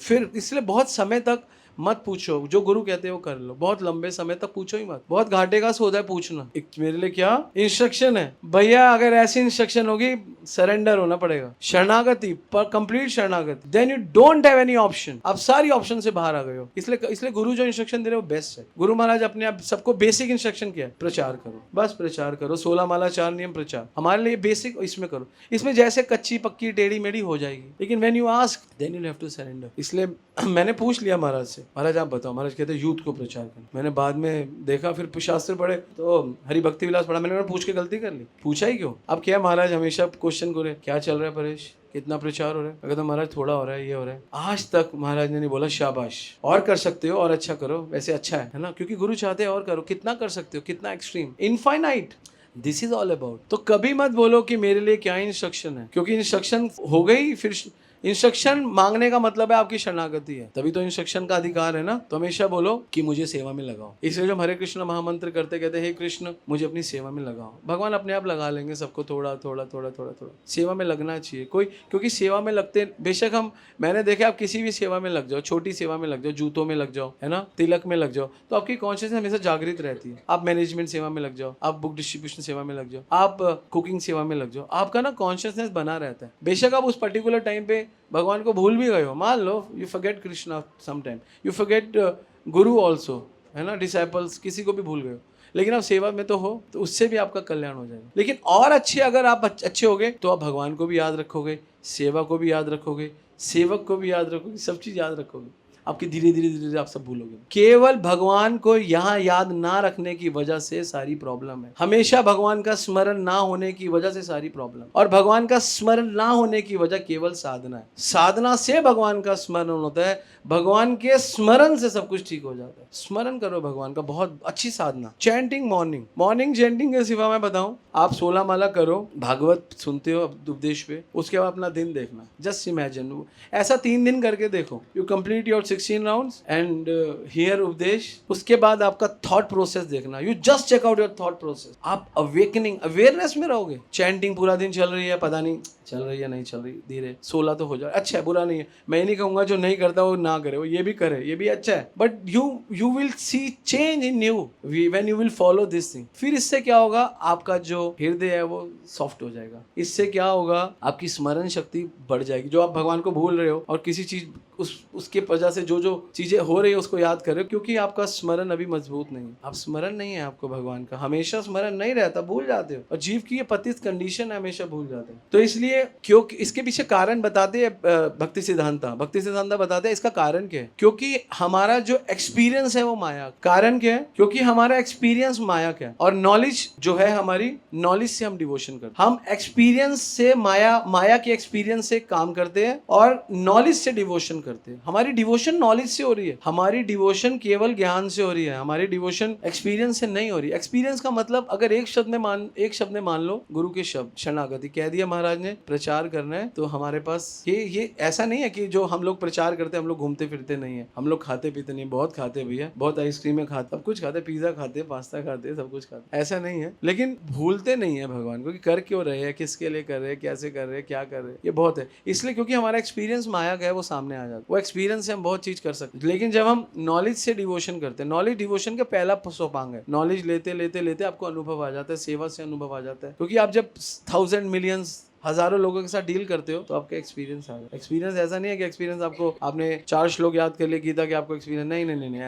फिर इसलिए बहुत समय तक मत पूछो, जो गुरु कहते हैं वो कर लो। बहुत लंबे समय तक पूछो ही मत, बहुत घाटे का सौदा है पूछना। एक मेरे लिए क्या इंस्ट्रक्शन है भैया, अगर ऐसी इंस्ट्रक्शन होगी सरेंडर होना पड़ेगा, शरणागति पर, कंप्लीट शरणागति। Then you don't have any option, आप सारी ऑप्शन से बाहर आ गए हो। इसलिए गुरु जो इंस्ट्रक्शन दे रहे हो बेस्ट है। गुरु महाराज अपने आप सबको बेसिक इंस्ट्रक्शन किया है, प्रचार करो, बस प्रचार करो। 16 माला 4 नियम प्रचार हमारे लिए बेसिक, इसमें करो। इसमें जैसे कच्ची पक्की टेढ़ी मेढ़ी हो जाएगी, लेकिन when you ask then you have to surrender. इसलिए मैंने पूछ लिया महाराज से, महाराज आप बताओ। महाराज कहते यूथ को प्रचार करना। मैंने बाद में देखा, फिर शास्त्र पढ़े तो हरि भक्ति विलास पढ़ा। मैंने पूछ के गलती कर ली, पूछा ही क्यों? अब क्या महाराज हमेशा क्वेश्चन करे क्या चल रहा है परेश, कितना प्रचार हो रहा है? अगर तो महाराज थोड़ा हो रहा है, ये हो रहा है। आज तक महाराज ने नहीं बोला शाबाश और कर सकते हो और अच्छा करो, वैसे अच्छा है ना, क्योंकि गुरु चाहते हैं और करो। कितना कर सकते हो, कितना extreme, infinite, this is all about. तो कभी मत बोलो कि मेरे लिए क्या इंस्ट्रक्शन है, क्योंकि इंस्ट्रक्शन हो गई। फिर इंस्ट्रक्शन मांगने का मतलब है आपकी शरणागति है, तभी तो इंस्ट्रक्शन का अधिकार है ना। तो हमेशा बोलो कि मुझे सेवा में लगाओ। इसलिए जब हरे कृष्ण महामंत्र करते कहते हे कृष्ण मुझे अपनी सेवा में लगाओ। भगवान अपने आप लगा लेंगे सबको, थोड़ा थोड़ा थोड़ा थोड़ा थोड़ा सेवा में लगना चाहिए कोई, क्योंकि सेवा में लगते बेशक मैंने देखा आप किसी भी सेवा में लग जाओ, छोटी सेवा में लग जाओ, जूतों में लग जाओ, है ना, तिलक में लग जाओ, तो आपकी कॉन्शियसनेस हमेशा जागृत रहती है। आप मैनेजमेंट सेवा में लग जाओ, आप बुक डिस्ट्रीब्यूशन सेवा में लग जाओ, आप कुकिंग सेवा में लग जाओ, आपका ना कॉन्शियसनेस बना रहता है। बेशक आप उस पर्टिकुलर टाइम पे भगवान को भूल भी गए हो, मान लो you forget Krishna some time, you forget guru also, है ना, डिसाइपल्स, किसी को भी भूल गए हो, लेकिन आप सेवा में तो हो, तो उससे भी आपका कल्याण हो जाएगा। लेकिन और अच्छे अगर आप अच्छे होगे तो आप भगवान को भी याद रखोगे, सेवा को भी याद रखोगे, सेवक को भी याद रखोगे, सब चीज याद रखोगे। आपकी धीरे धीरे धीरे आप सब भूलोगे। केवल भगवान को यहाँ याद ना रखने की वजह से सारी प्रॉब्लम है। हमेशा भगवान का स्मरण ना होने की वजह से सारी प्रॉब्लम, और भगवान का स्मरण ना होने की वजह केवल साधना है। साधना से भगवान का स्मरण होता है, भगवान के स्मरण से सब कुछ ठीक हो जाता है। स्मरण करो भगवान का, बहुत अच्छी साधना। चैंटिंग, मॉर्निंग चैंटिंग के सिवा मैं बताऊं, आप 16 माला करो, भागवत सुनते हो उपदेश पे, उसके बाद अपना दिन देखना। जस्ट इमेजिन, ऐसा 3 दिन करके देखो, you complete your 16 rounds and hear upadesh. उसके बाद आपका थॉट प्रोसेस देखना, you just check out your thought process. आप अवेयरनेस में रहोगे। चैंटिंग पूरा दिन चल रही है, पता नहीं चल रही है नहीं चल रही, धीरे 16 तो हो जाए, अच्छा है, बुरा नहीं है। मैं नहीं कहूंगा जो नहीं करता वो ना करे, वो ये भी करे, ये भी अच्छा है, but you will see change in you when you will follow this thing. फिर इससे क्या होगा, आपका जो हृदय है वो सॉफ्ट हो जाएगा। इससे क्या होगा, आपकी स्मरण शक्ति बढ़ जाएगी। जो आप भगवान को भूल रहे हो और किसी चीज उसके वजह से जो चीजें हो रही है उसको याद कर रहे हो, क्योंकि आपका स्मरण अभी मजबूत नहीं है। आप स्मरण नहीं है आपको भगवान का, हमेशा स्मरण नहीं रहता, भूल जाते हो। और जीव की ये पतित कंडीशन है, हमेशा भूल जाते हैं। तो इसलिए क्योंकि इसके पीछे कारण बताते हैं भक्ति सिद्धांता बताते हैं इसका कारण क्या है। क्योंकि हमारा जो एक्सपीरियंस है वो माया। कारण क्या है, क्योंकि हमारा एक्सपीरियंस माया क्या है, और नॉलेज जो है हमारी, नॉलेज से हम डिवोशन करते हैं। हम एक्सपीरियंस से माया के एक्सपीरियंस से काम करते हैं और नॉलेज से डिवोशन करते हैं। हमारी डिवोशन नॉलेज से हो रही है, हमारी डिवोशन केवल ज्ञान से हो रही है, हमारी डिवोशन एक्सपीरियंस से नहीं हो रही। एक्सपीरियंस का मतलब अगर एक शब्द में मान लो गुरु के शब्द शरणागति कह दिया महाराज ने, प्रचार करना है, तो हमारे पास ये ऐसा नहीं है कि जो हम लोग प्रचार करते हैं हम लोग घूमते फिरते नहीं है, हम लोग खाते पीते नहीं, बहुत खाते भैया, बहुत आइसक्रीमें खाते, सब कुछ खाते, पिज्जा खाते, पास्ता खाते, सब कुछ खाते, ऐसा नहीं है। लेकिन भूलते नहीं है भगवान को कि कर क्यों रहे हैं, किसके लिए कर रहे हैं, कैसे कर रहे हैं, क्या कर रहे हैं, ये बहुत है। इसलिए क्योंकि हमारा एक्सपीरियंस माया का है, वो सामने आ जाता है। वो एक्सपीरियंस से हम बहुत चीज कर सकते हैं। लेकिन जब हम नॉलेज से डिवोशन करते हैं, नॉलेज डिवोशन का पहला सोपांग है। नॉलेज लेते लेते लेते आपको अनुभव आ जाता है, सेवा से अनुभव आ जाता है। क्योंकि आप जब 1000 मिलियंस हजारों लोगों के साथ डील करते हो तो आपका एक्सपीरियंस आ गया। एक्सपीरियंस ऐसा नहीं है कि एक्सपीरियंस आपको आपने 4 श्लोक याद कर लिए गीता के आपको एक्सपीरियंस, नहीं नहीं नहीं नहीं,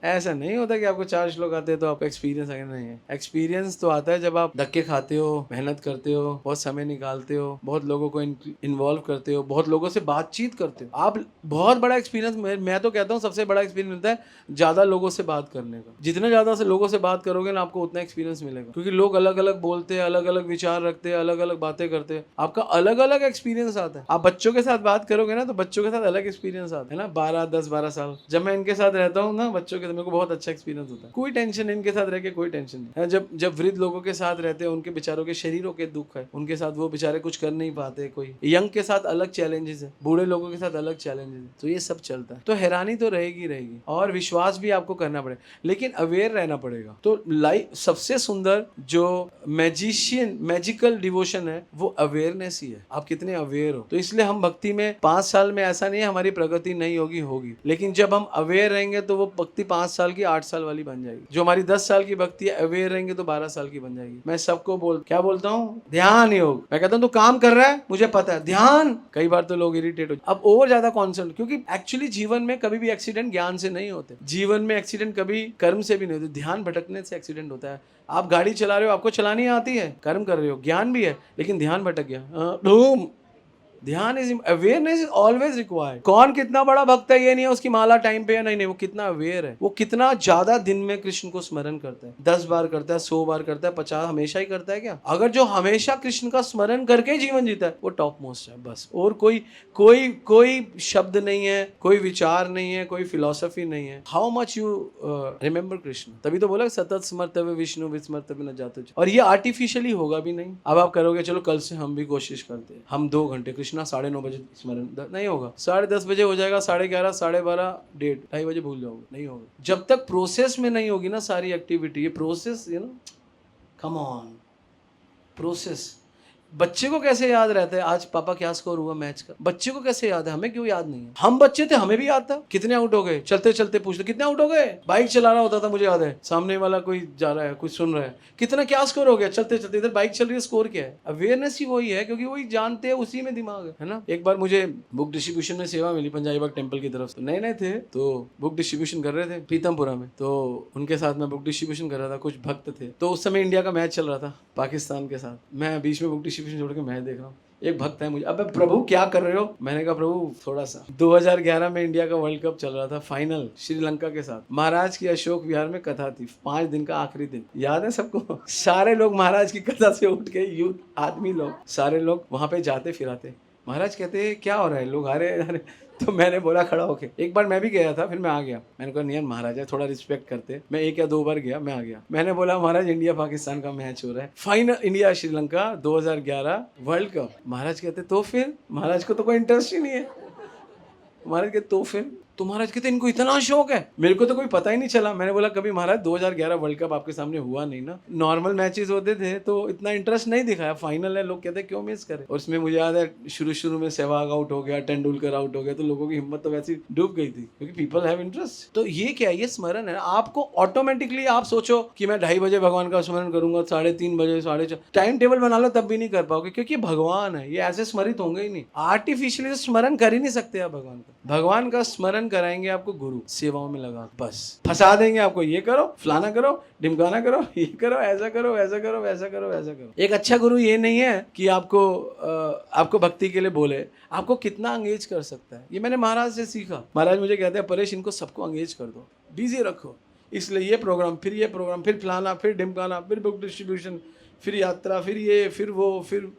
ऐसा नहीं होता कि आपको 4 श्लोक आते हैं तो आपको एक्सपीरियंस आ गया, नहीं है। एक्सपीरियंस तो आता है जब आप धक्के खाते हो, मेहनत करते हो, बहुत समय निकालते हो, बहुत लोगों को इन्वॉल्व करते हो, बहुत लोगों से बातचीत करते हो। आप बहुत बड़ा एक्सपीरियंस, मैं तो कहता हूँ सबसे बड़ा एक्सपीरियंस मिलता है ज्यादा लोगों से बात करने का। जितने ज्यादा से लोगों से बात करोगे ना आपको उतना एक्सपीरियंस मिलेगा, क्योंकि लोग अलग अलग बोलते हैं, अलग अलग विचार रखते हैं, अलग अलग बातें करते हैं, आपका अलग अलग एक्सपीरियंस आता है। आप बच्चों के साथ बात करोगे ना तो बच्चों के साथ अलग एक्सपीरियंस आता है ना। 10-12 साल जब मैं इनके साथ रहता हूँ ना बच्चों के, तो मेरे को बहुत अच्छा एक्सपीरियंस होता है। कोई टेंशन इनके साथ रह के कोई टेंशन नहीं है। जब वृद्ध लोगों के साथ रहते हैं, उनके बेचारों के शरीरों के दुख है, उनके साथ वो बेचारे कुछ कर नहीं पाते। कोई यंग के साथ अलग चैलेंजेस है, बूढ़े लोगों के साथ अलग चैलेंजेस है, तो ये सब चलता है। तो हैरानी तो रहेगी और विश्वास भी आपको करना पड़ेगा, लेकिन अवेयर रहना पड़ेगा। तो लाइफ सबसे सुंदर जो मैजिकल डिवोशन है वो अवेयरनेस ही है। आप कितने अवेयर हो। तो इसलिए हम भक्ति में 5 साल में ऐसा नहीं है हमारी प्रगति नहीं होगी, लेकिन जब हम अवेयर रहेंगे तो वो भक्ति 5 साल की 8 साल वाली बन जाएगी। जो हमारी 10 साल की भक्ति है, अवेयर रहेंगे तो 12 साल की बन जाएगी। मैं सबको क्या बोलता हूँ, ध्यान योग। मैं कहता हूँ तू काम कर रहा है, मुझे पता है, ध्यान। कई बार तो लोग इरिटेट हो, अब और ज्यादा कॉन्सेंट्रेट, क्योंकि एक्चुअली जीवन में कभी भी एक्सीडेंट ज्ञान से नहीं होते, जीवन में एक्सीडेंट कभी कर्म से भी नहीं होते, ध्यान भटकने से एक्सीडेंट होता है। आप गाड़ी चला रहे हो, आपको चलानी आती है, कर्म कर रहे हो, ज्ञान भी है, लेकिन ध्यान भटक गया। ध्यान is awareness is always required. कौन कितना बड़ा भक्त है ये नहीं है उसकी माला टाइम पे है, नहीं वो कितना अवेयर है, वो कितना ज्यादा दिन में कृष्ण को स्मरण करता है। 10 बार करता है, 100 बार करता है, 50 हमेशा ही करता है क्या? अगर जो हमेशा कृष्ण का स्मरण करके जीवन जीता है वो टॉप मोस्ट है बस। और कोई शब्द नहीं है, कोई विचार नहीं है, कोई फिलोसफी नहीं है। How much you remember Krishna, तभी तो बोला सतत स्मर्तव्य विष्णु विस्मर्तव्य न जातु। और ये आर्टिफिशियली होगा भी नहीं। अब आप करोगे चलो कल से हम भी कोशिश करते हैं, हम 2 घंटे कृष्णा 9:30 बजे स्मरण, नहीं होगा। 10:30 बजे हो जाएगा, 11:30, 12:30, 1:30 बजे भूल जाओगे, नहीं होगा। जब तक प्रोसेस में नहीं होगी ना सारी एक्टिविटी, ये प्रोसेस कम ऑन प्रोसेस। बच्चे को कैसे याद रहता है आज पापा क्या स्कोर हुआ मैच का? बच्चे को कैसे याद है, हमें क्यों याद नहीं है? हम बच्चे थे, हमें भी याद था कितने आउट हो गए, चलते चलते पूछते कितने आउट हो गए। बाइक चला रहा होता था, मुझे याद है, सामने वाला कोई जा रहा है, कुछ सुन रहा है, कितना क्या स्कोर हो गया, चलते चलते इधर बाइक चल रही है, स्कोर क्या है? अवेयरनेस ही वही है, क्योंकि वही जानते हैं, उसी में दिमाग है ना। एक बार मुझे बुक डिस्ट्रीब्यूशन में सेवा मिली पंजाबी बाग टेम्पल की तरफ से, नए थे तो बुक डिस्ट्रीब्यूशन कर रहे थे पीतमपुरा में, तो उनके साथ मैं बुक डिस्ट्रीब्यूशन कर रहा था, कुछ भक्त थे। तो उस समय इंडिया का मैच चल रहा था पाकिस्तान के साथ, मैं बीच में बुक डिस्ट्रीब्यूशन छोड़ के मैच देख रहा हूँ। एक भक्त है मुझे, अबे प्रभु क्या कर रहे हो? मैंने कहा प्रभु थोड़ा सा 2011 में इंडिया का वर्ल्ड कप चल रहा था, फाइनल श्रीलंका के साथ। महाराज की अशोक विहार में कथा थी, 5 दिन का आखिरी दिन, याद है सबको? सारे लोग महाराज की कथा से उठ के, यूथ आदमी लोग सारे लोग वहां पे जाते फिराते। महाराज कहते क्या हो रहा है, लोग आ रहे। तो मैंने बोला खड़ा होके, एक बार मैं भी गया था, फिर मैं आ गया। मैंने कहा नियम महाराज है, थोड़ा रिस्पेक्ट करते। मैं 1 या 2 बार गया, मैं आ गया। मैंने बोला महाराज इंडिया पाकिस्तान का मैच हो रहा है, final India Sri Lanka 2011 world cup. महाराज कहते तो फिर? महाराज को तो कोई इंटरेस्ट ही नहीं है। महाराज कहते तो फिर? तो महाराज कहते इनको इतना शौक है, मेरे को तो कोई पता ही नहीं चला। मैंने बोला कभी महाराज 2011 वर्ल्ड कप आपके सामने हुआ नहीं ना, नॉर्मल मैचेस होते थे तो इतना इंटरेस्ट नहीं दिखाया, फाइनल है लोग कहते क्यों मिस करे। और उसमें मुझे याद है शुरू में सहवाग आउट हो गया, तेंदुलकर आउट हो गया, तो लोगों की हिम्मत तो वैसी डूब गई थी, क्योंकि पीपल हैव इंटरेस्ट। तो ये क्या है, ये स्मरण है। आपको ऑटोमेटिकली आप सोचो कि मैं 2:30 बजे भगवान का स्मरण करूंगा, 3:30 बजे, 4:30, टाइम टेबल बना लो तब भी नहीं कर पाओगे, क्योंकि भगवान है, ये ऐसे स्मरित होंगे ही नहीं। आर्टिफिशियली स्मरण कर ही नहीं सकते आप भगवान का स्मरण कराएंगे आपको गुरु सेवाओं में लगा, बस फंसा देंगे आपको, ये करो, फलाना करो, ढिमकाना करो, ये करो, ऐसा करो, वैसा करो, वैसा करो, वैसा करो। एक अच्छा गुरु ये नहीं है कि आपको भक्ति के लिए बोले, आपको कितना अंगेज कर सकता है। ये मैंने महाराज से सीखा। महाराज मुझे कहते हैं परेश इनको सबको अंगेज कर दो, बिजी रखो, इसलिए ये प्रोग्राम, फिर फलाना, फिर ढिमकाना, फिर बुक डिस्ट्रीब्यूशन, फिर यात्रा, फिर ये, फिर वो, फिर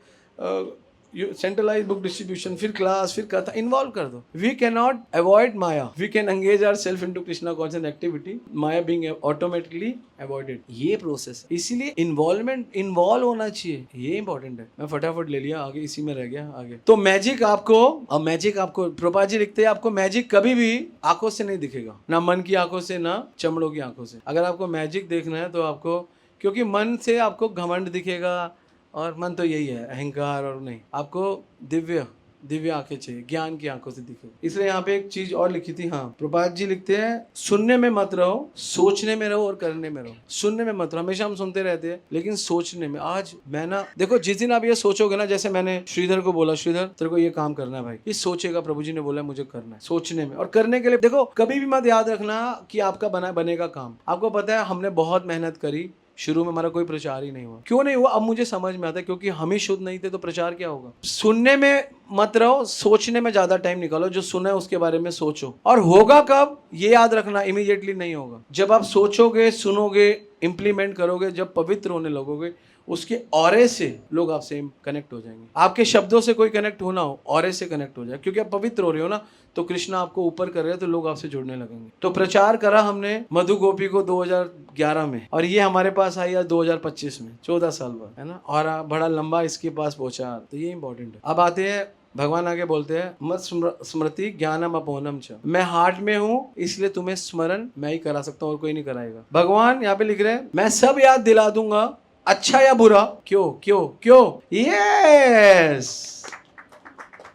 सेंट्रलाइज बुक डिस्ट्रीब्यूशन, फिर क्लास, फिर कथा, इन्वॉल्व कर दो। We can not avoid maya, we can engage our self into Krishna conscious activity, maya being automatically avoided. ये प्रोसेस है, इसीलिए इन्वॉल्व होना चाहिए, ये इंपॉर्टेंट है। मैं फटाफट ले लिया, आगे इसी में रह गया आगे। तो मैजिक आपको प्रभुपाद जी लिखते हैं, आपको मैजिक कभी भी आंखों से नहीं दिखेगा, ना मन की आंखों से, ना चमड़ों की आंखों से। अगर आपको मैजिक देखना है तो आपको, क्योंकि मन से आपको घमंड दिखेगा, और मन तो यही है अहंकार, और नहीं, आपको दिव्य दिव्य आंखें चाहिए, ज्ञान की आंखों से दिखे। इसलिए यहाँ पे एक चीज और लिखी थी, हाँ, प्रभात जी लिखते हैं, सुनने में मत रहो, सोचने में रहो और करने में रहो। सुनने में मत रहो, हमेशा हम सुनते रहते हैं, लेकिन सोचने में। आज मैं ना, देखो, जिस दिन आप ये सोचोगे ना, जैसे मैंने श्रीधर को बोला, श्रीधर तेरे को ये काम करना है भाई, ये सोचेगा, प्रभु जी ने बोला मुझे करना है। सोचने में और करने के लिए, देखो, कभी भी मत याद रखना कि आपका बनेगा काम। आपको पता है हमने बहुत मेहनत करी, शुरू में हमारा कोई प्रचार ही नहीं हुआ। क्यों नहीं हुआ अब मुझे समझ में आता है, क्योंकि हम ही शुद्ध नहीं थे, तो प्रचार क्या होगा। सुनने में मत रहो, सोचने में ज्यादा टाइम निकालो। जो सुना है उसके बारे में सोचो। और होगा कब, ये याद रखना, इमीडिएटली नहीं होगा। जब आप सोचोगे, सुनोगे, इंप्लीमेंट करोगे, जब पवित्र होने लगोगे, उसके ऑरे से लोग आपसे कनेक्ट हो जाएंगे। आपके शब्दों से कोई कनेक्ट होना हो, ऑरे से कनेक्ट हो जाए, क्योंकि आप पवित्र हो रहे हो ना, तो कृष्ण आपको ऊपर कर रहे हैं, तो लोग आपसे जुड़ने लगेंगे। तो प्रचार करा हमने मधु गोपी को 2011 में, और ये हमारे पास आई आज 2025 में, 14 साल बाद, है ना, और बड़ा लंबा इसके पास पहुंचा। तो ये इंपॉर्टेंट है। अब आते हैं, भगवान आगे बोलते हैं, मत स्मृति ज्ञानम अपोनम च, मैं हार्ट में हूँ, इसलिए तुम्हें स्मरण मैं ही करा सकता हूँ और कोई नहीं कराएगा। भगवान यहाँ पे लिख रहे हैं, मैं सब याद दिला दूंगा, अच्छा या बुरा। क्यों क्यों क्यों? यस,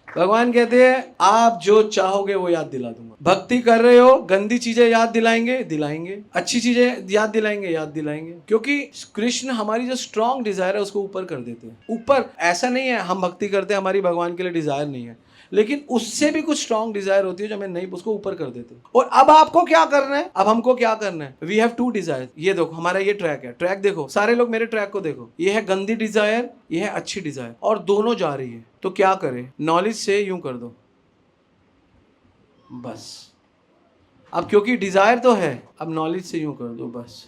भगवान कहते हैं आप जो चाहोगे वो याद दिला दूंगा। भक्ति कर रहे हो, गंदी चीजें याद दिलाएंगे, अच्छी चीजें याद दिलाएंगे, क्योंकि कृष्ण हमारी जो स्ट्रॉन्ग डिजायर है उसको ऊपर कर देते हैं। ऊपर ऐसा नहीं है हम भक्ति करते हैं, हमारी भगवान के लिए डिजायर नहीं है, लेकिन उससे भी कुछ स्ट्रॉन्ग डिजायर होती है जो हमें नहीं, उसको ऊपर कर देते हैं। और अब आपको क्या करना है, अब हमको क्या करना है, वी हैव टू डिजायर। ये देखो हमारा ये ट्रैक है, ट्रैक देखो, सारे लोग मेरे ट्रैक को देखो, ये है गंदी डिजायर, ये है अच्छी डिजायर, और दोनों जा रही है। तो क्या करें, नॉलेज से यूं कर दो बस। अब क्योंकि डिजायर तो है, अब नॉलेज से यूं कर दो बस।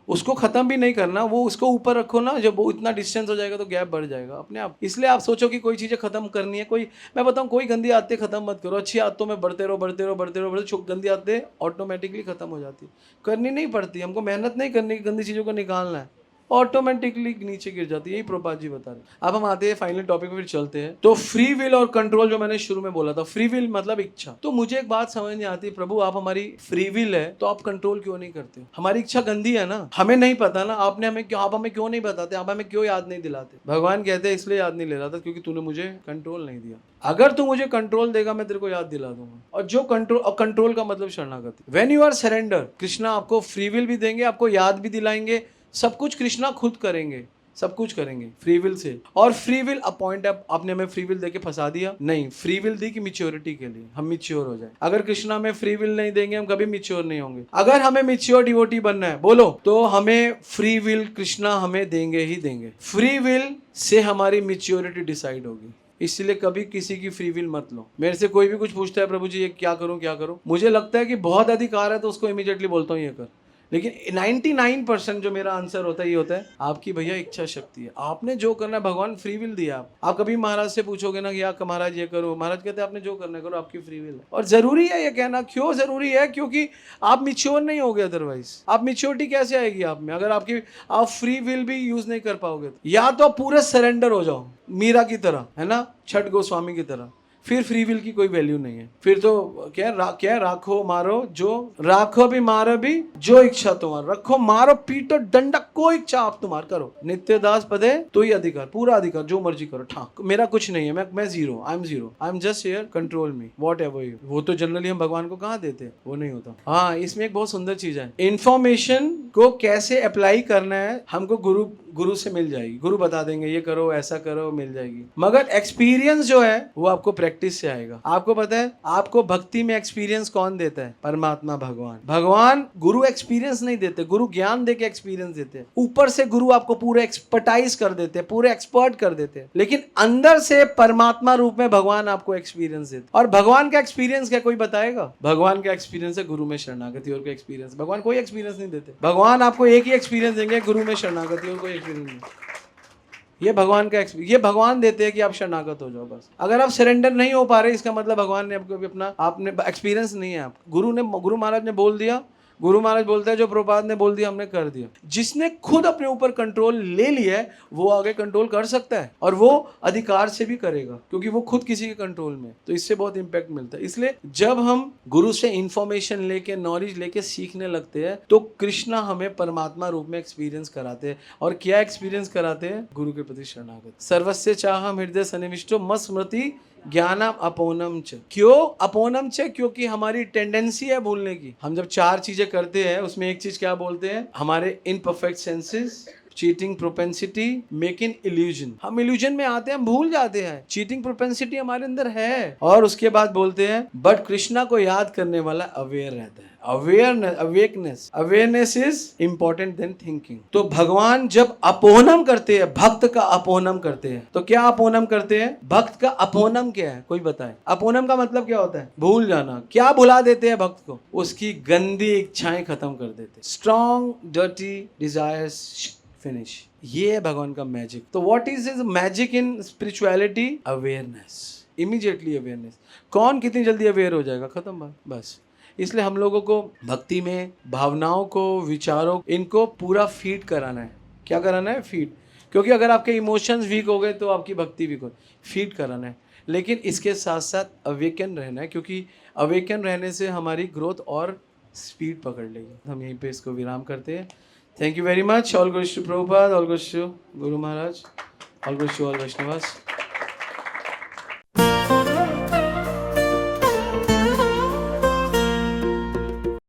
उसको खत्म भी नहीं करना, वो उसको ऊपर रखो ना, जब वो इतना डिस्टेंस हो जाएगा तो गैप बढ़ जाएगा अपने आप। इसलिए आप सोचो कि कोई चीजें खत्म करनी है, कोई, मैं बताऊं, कोई गंदी आदतें खत्म मत करो, अच्छी आदतों में बढ़ते रहो। गंदी आदतें ऑटोमेटिकली खत्म हो जाती, करनी नहीं पड़ती, हमको मेहनत नहीं करनी, गंदी चीजों को निकालना है, ऑटोमेटिकली नीचे गिर जाती है। यही प्रभुपाद जी बता रहे। अब हम आते हैं फाइनल टॉपिक पे, फिर चलते हैं। तो फ्री विल और कंट्रोल, जो मैंने शुरू में बोला था, फ्री विल मतलब इच्छा। तो मुझे एक बात समझ नहीं आती, प्रभु आप हमारी फ्री विल है तो आप कंट्रोल क्यों नहीं करते? हमारी इच्छा गंदी है ना, हमें नहीं पता ना, आप हमें क्यों नहीं बताते, आप हमें क्यों याद नहीं दिलाते? भगवान कहते हैं इसलिए याद नहीं ले रहा था क्योंकि तूने मुझे कंट्रोल नहीं दिया। अगर तू मुझे कंट्रोल देगा मैं तेरे को याद दिला दूंगा। और जो कंट्रोल का मतलब शरणागति। When you are surrender, Krishna आपको फ्री विल भी देंगे, आपको याद भी दिलाएंगे, सब कुछ कृष्णा खुद करेंगे, सब कुछ करेंगे फ्री विल से। और फ्री विल अपॉइंट, आपने हमें फ्री विल देके फंसा दिया नहीं, फ्री विल दी कि मिच्योरिटी के लिए, हम मिच्योर हो जाए। अगर कृष्णा हमें फ्री विल नहीं देंगे हम कभी मिच्योर नहीं होंगे। अगर हमें मिच्योर डिवोटी बनना है, बोलो, तो हमें फ्री विल कृष्णा हमें देंगे ही देंगे। फ्री विल से हमारी मिच्योरिटी डिसाइड होगी। इसलिए कभी किसी की फ्री विल मत लो। मेरे से कोई भी कुछ पूछता है, प्रभु जी ये क्या करूं, मुझे लगता है कि बहुत अधिकार है तो उसको इमीडिएटली बोलता हूँ ये कर, लेकिन 99% जो मेरा आंसर होता है ये होता है, आपकी भैया इच्छा शक्ति है, आपने जो करना है, भगवान फ्री विल दिया। आप कभी महाराज से पूछोगे ना कि यार महाराज ये करो, महाराज कहते हैं आपने जो करना है करो, आपकी फ्री विल है। और जरूरी है ये कहना, क्यों जरूरी है? क्योंकि आप मिच्योर नहीं होगे, अदरवाइज आप मिच्योरिटी कैसे आएगी आप में, अगर आप फ्री विल भी यूज नहीं कर पाओगे। या तो आप पूरे सरेंडर हो जाओ मीरा की तरह, है ना, छठ गोस्वामी की तरह, फिर फ्री विल की कोई वैल्यू नहीं है। फिर तो क्या राखो मारो जो, राखो भी मारो भी जो इच्छा तुम्हारा, रखो मारो पीटो डंडा, कोई इच्छा आप तुम्हार करो, नित्य दास पदे तो ही अधिकार, पूरा अधिकार, जो मर्जी करो, ठाक मेरा कुछ नहीं है, मैं zero, I am just here, control me what ever you. वो तो जनरली हम भगवान को कहाँ देते, वो नहीं होता। हाँ, इसमें एक बहुत सुंदर चीज है, इंफॉर्मेशन को कैसे अप्लाई करना है हमको गुरु से मिल जाएगी, गुरु बता देंगे ये करो ऐसा करो, मिल जाएगी। मगर एक्सपीरियंस जो है वो आपको प्रैक्टिस से आएगा। आपको पता है आपको भक्ति में एक्सपीरियंस कौन देता है? परमात्मा भगवान गुरु एक्सपीरियंस नहीं देते, गुरु ज्ञान देके एक्सपीरियंस देते हैं। ऊपर से गुरु आपको पूरे एक्सपर्टाइज कर देते हैं, पूरे एक्सपर्ट कर देते हैं, लेकिन अंदर से परमात्मा रूप में भगवान आपको एक्सपीरियंस देते। और भगवान का एक्सपीरियंस क्या कोई बताएगा? भगवान का एक्सपीरियंस है गुरु में शरणागति, और कोई एक्सपीरियंस भगवान कोई एक्सपीरियंस नहीं देते। भगवान आपको एक ही एक्सपीरियंस देंगे, गुरु में शरणागति, और कोई एक्सपीरियंस नहीं। ये भगवान का ये भगवान देते हैं कि आप शरणागत हो जाओ बस। अगर आप सरेंडर नहीं हो पा रहे, इसका मतलब भगवान ने आपको अपना, आपने एक्सपीरियंस नहीं है। आप गुरु महाराज ने बोल दिया, गुरु महाराज बोलता है जो प्रभुपाद ने बोल दिया हमने कर दिया। जिसने खुद अपने ऊपर कंट्रोल ले लिया है वो आगे कंट्रोल कर सकता है, और वो अधिकार से भी करेगा क्योंकि वो खुद किसी के कंट्रोल में। तो इससे बहुत इंपैक्ट मिलता है। इसलिए जब हम गुरु से इंफॉर्मेशन लेके, नॉलेज लेके सीखने लगते हैं तो कृष्णा हमें परमात्मा रूप में एक्सपीरियंस कराते हैं। और क्या एक्सपीरियंस कराते हैं? गुरु के प्रति शरणागत। सर्वस्य चाहम हृदय सन्निविष्टो मस्मृति ज्ञानम अपोनम च। क्यों अपोनम च? क्योंकि हमारी टेंडेंसी है भूलने की। हम जब 4 चीजें करते हैं उसमें एक चीज क्या बोलते हैं? हमारे imperfect senses, cheating propensity, making illusion. हम इल्यूजन में आते हैं, हम भूल जाते हैं। चीटिंग प्रोपेंसिटी हमारे अंदर है। और उसके बाद बोलते हैं बट कृष्णा को याद करने वाला अवेयर रहता है। Awareness is important than thinking. तो भगवान जब अपोनम करते हैं, भक्त का अपोनम करते हैं, तो क्या अपोनम करते हैं? भक्त का अपोनम क्या है? कोई बताए। अपोनम का मतलब क्या होता है? भूल जाना। क्या भुला देते हैं भक्त को? उसकी गंदी इच्छाएं खत्म कर देते। Strong dirty desires finish. ये है भगवान का मैजिक। तो what is his magic in spirituality? Awareness, immediately awareness. कौन कितनी जल्दी अवेयर हो जाएगा? खत्म बात, बस। इसलिए हम लोगों को भक्ति में भावनाओं को, विचारों, इनको पूरा फीड कराना है। क्या कराना है? फीड। क्योंकि अगर आपके इमोशंस वीक हो गए तो आपकी भक्ति वीक हो। फीड कराना है, लेकिन इसके साथ साथ अवेकन रहना है, क्योंकि अवेकन रहने से हमारी ग्रोथ और स्पीड पकड़ लेगी। हम यहीं पे इसको विराम करते हैं। Thank you very much. All goes to Prabhupada, all goes to Guru Maharaj, all goes to all Vaishnavas.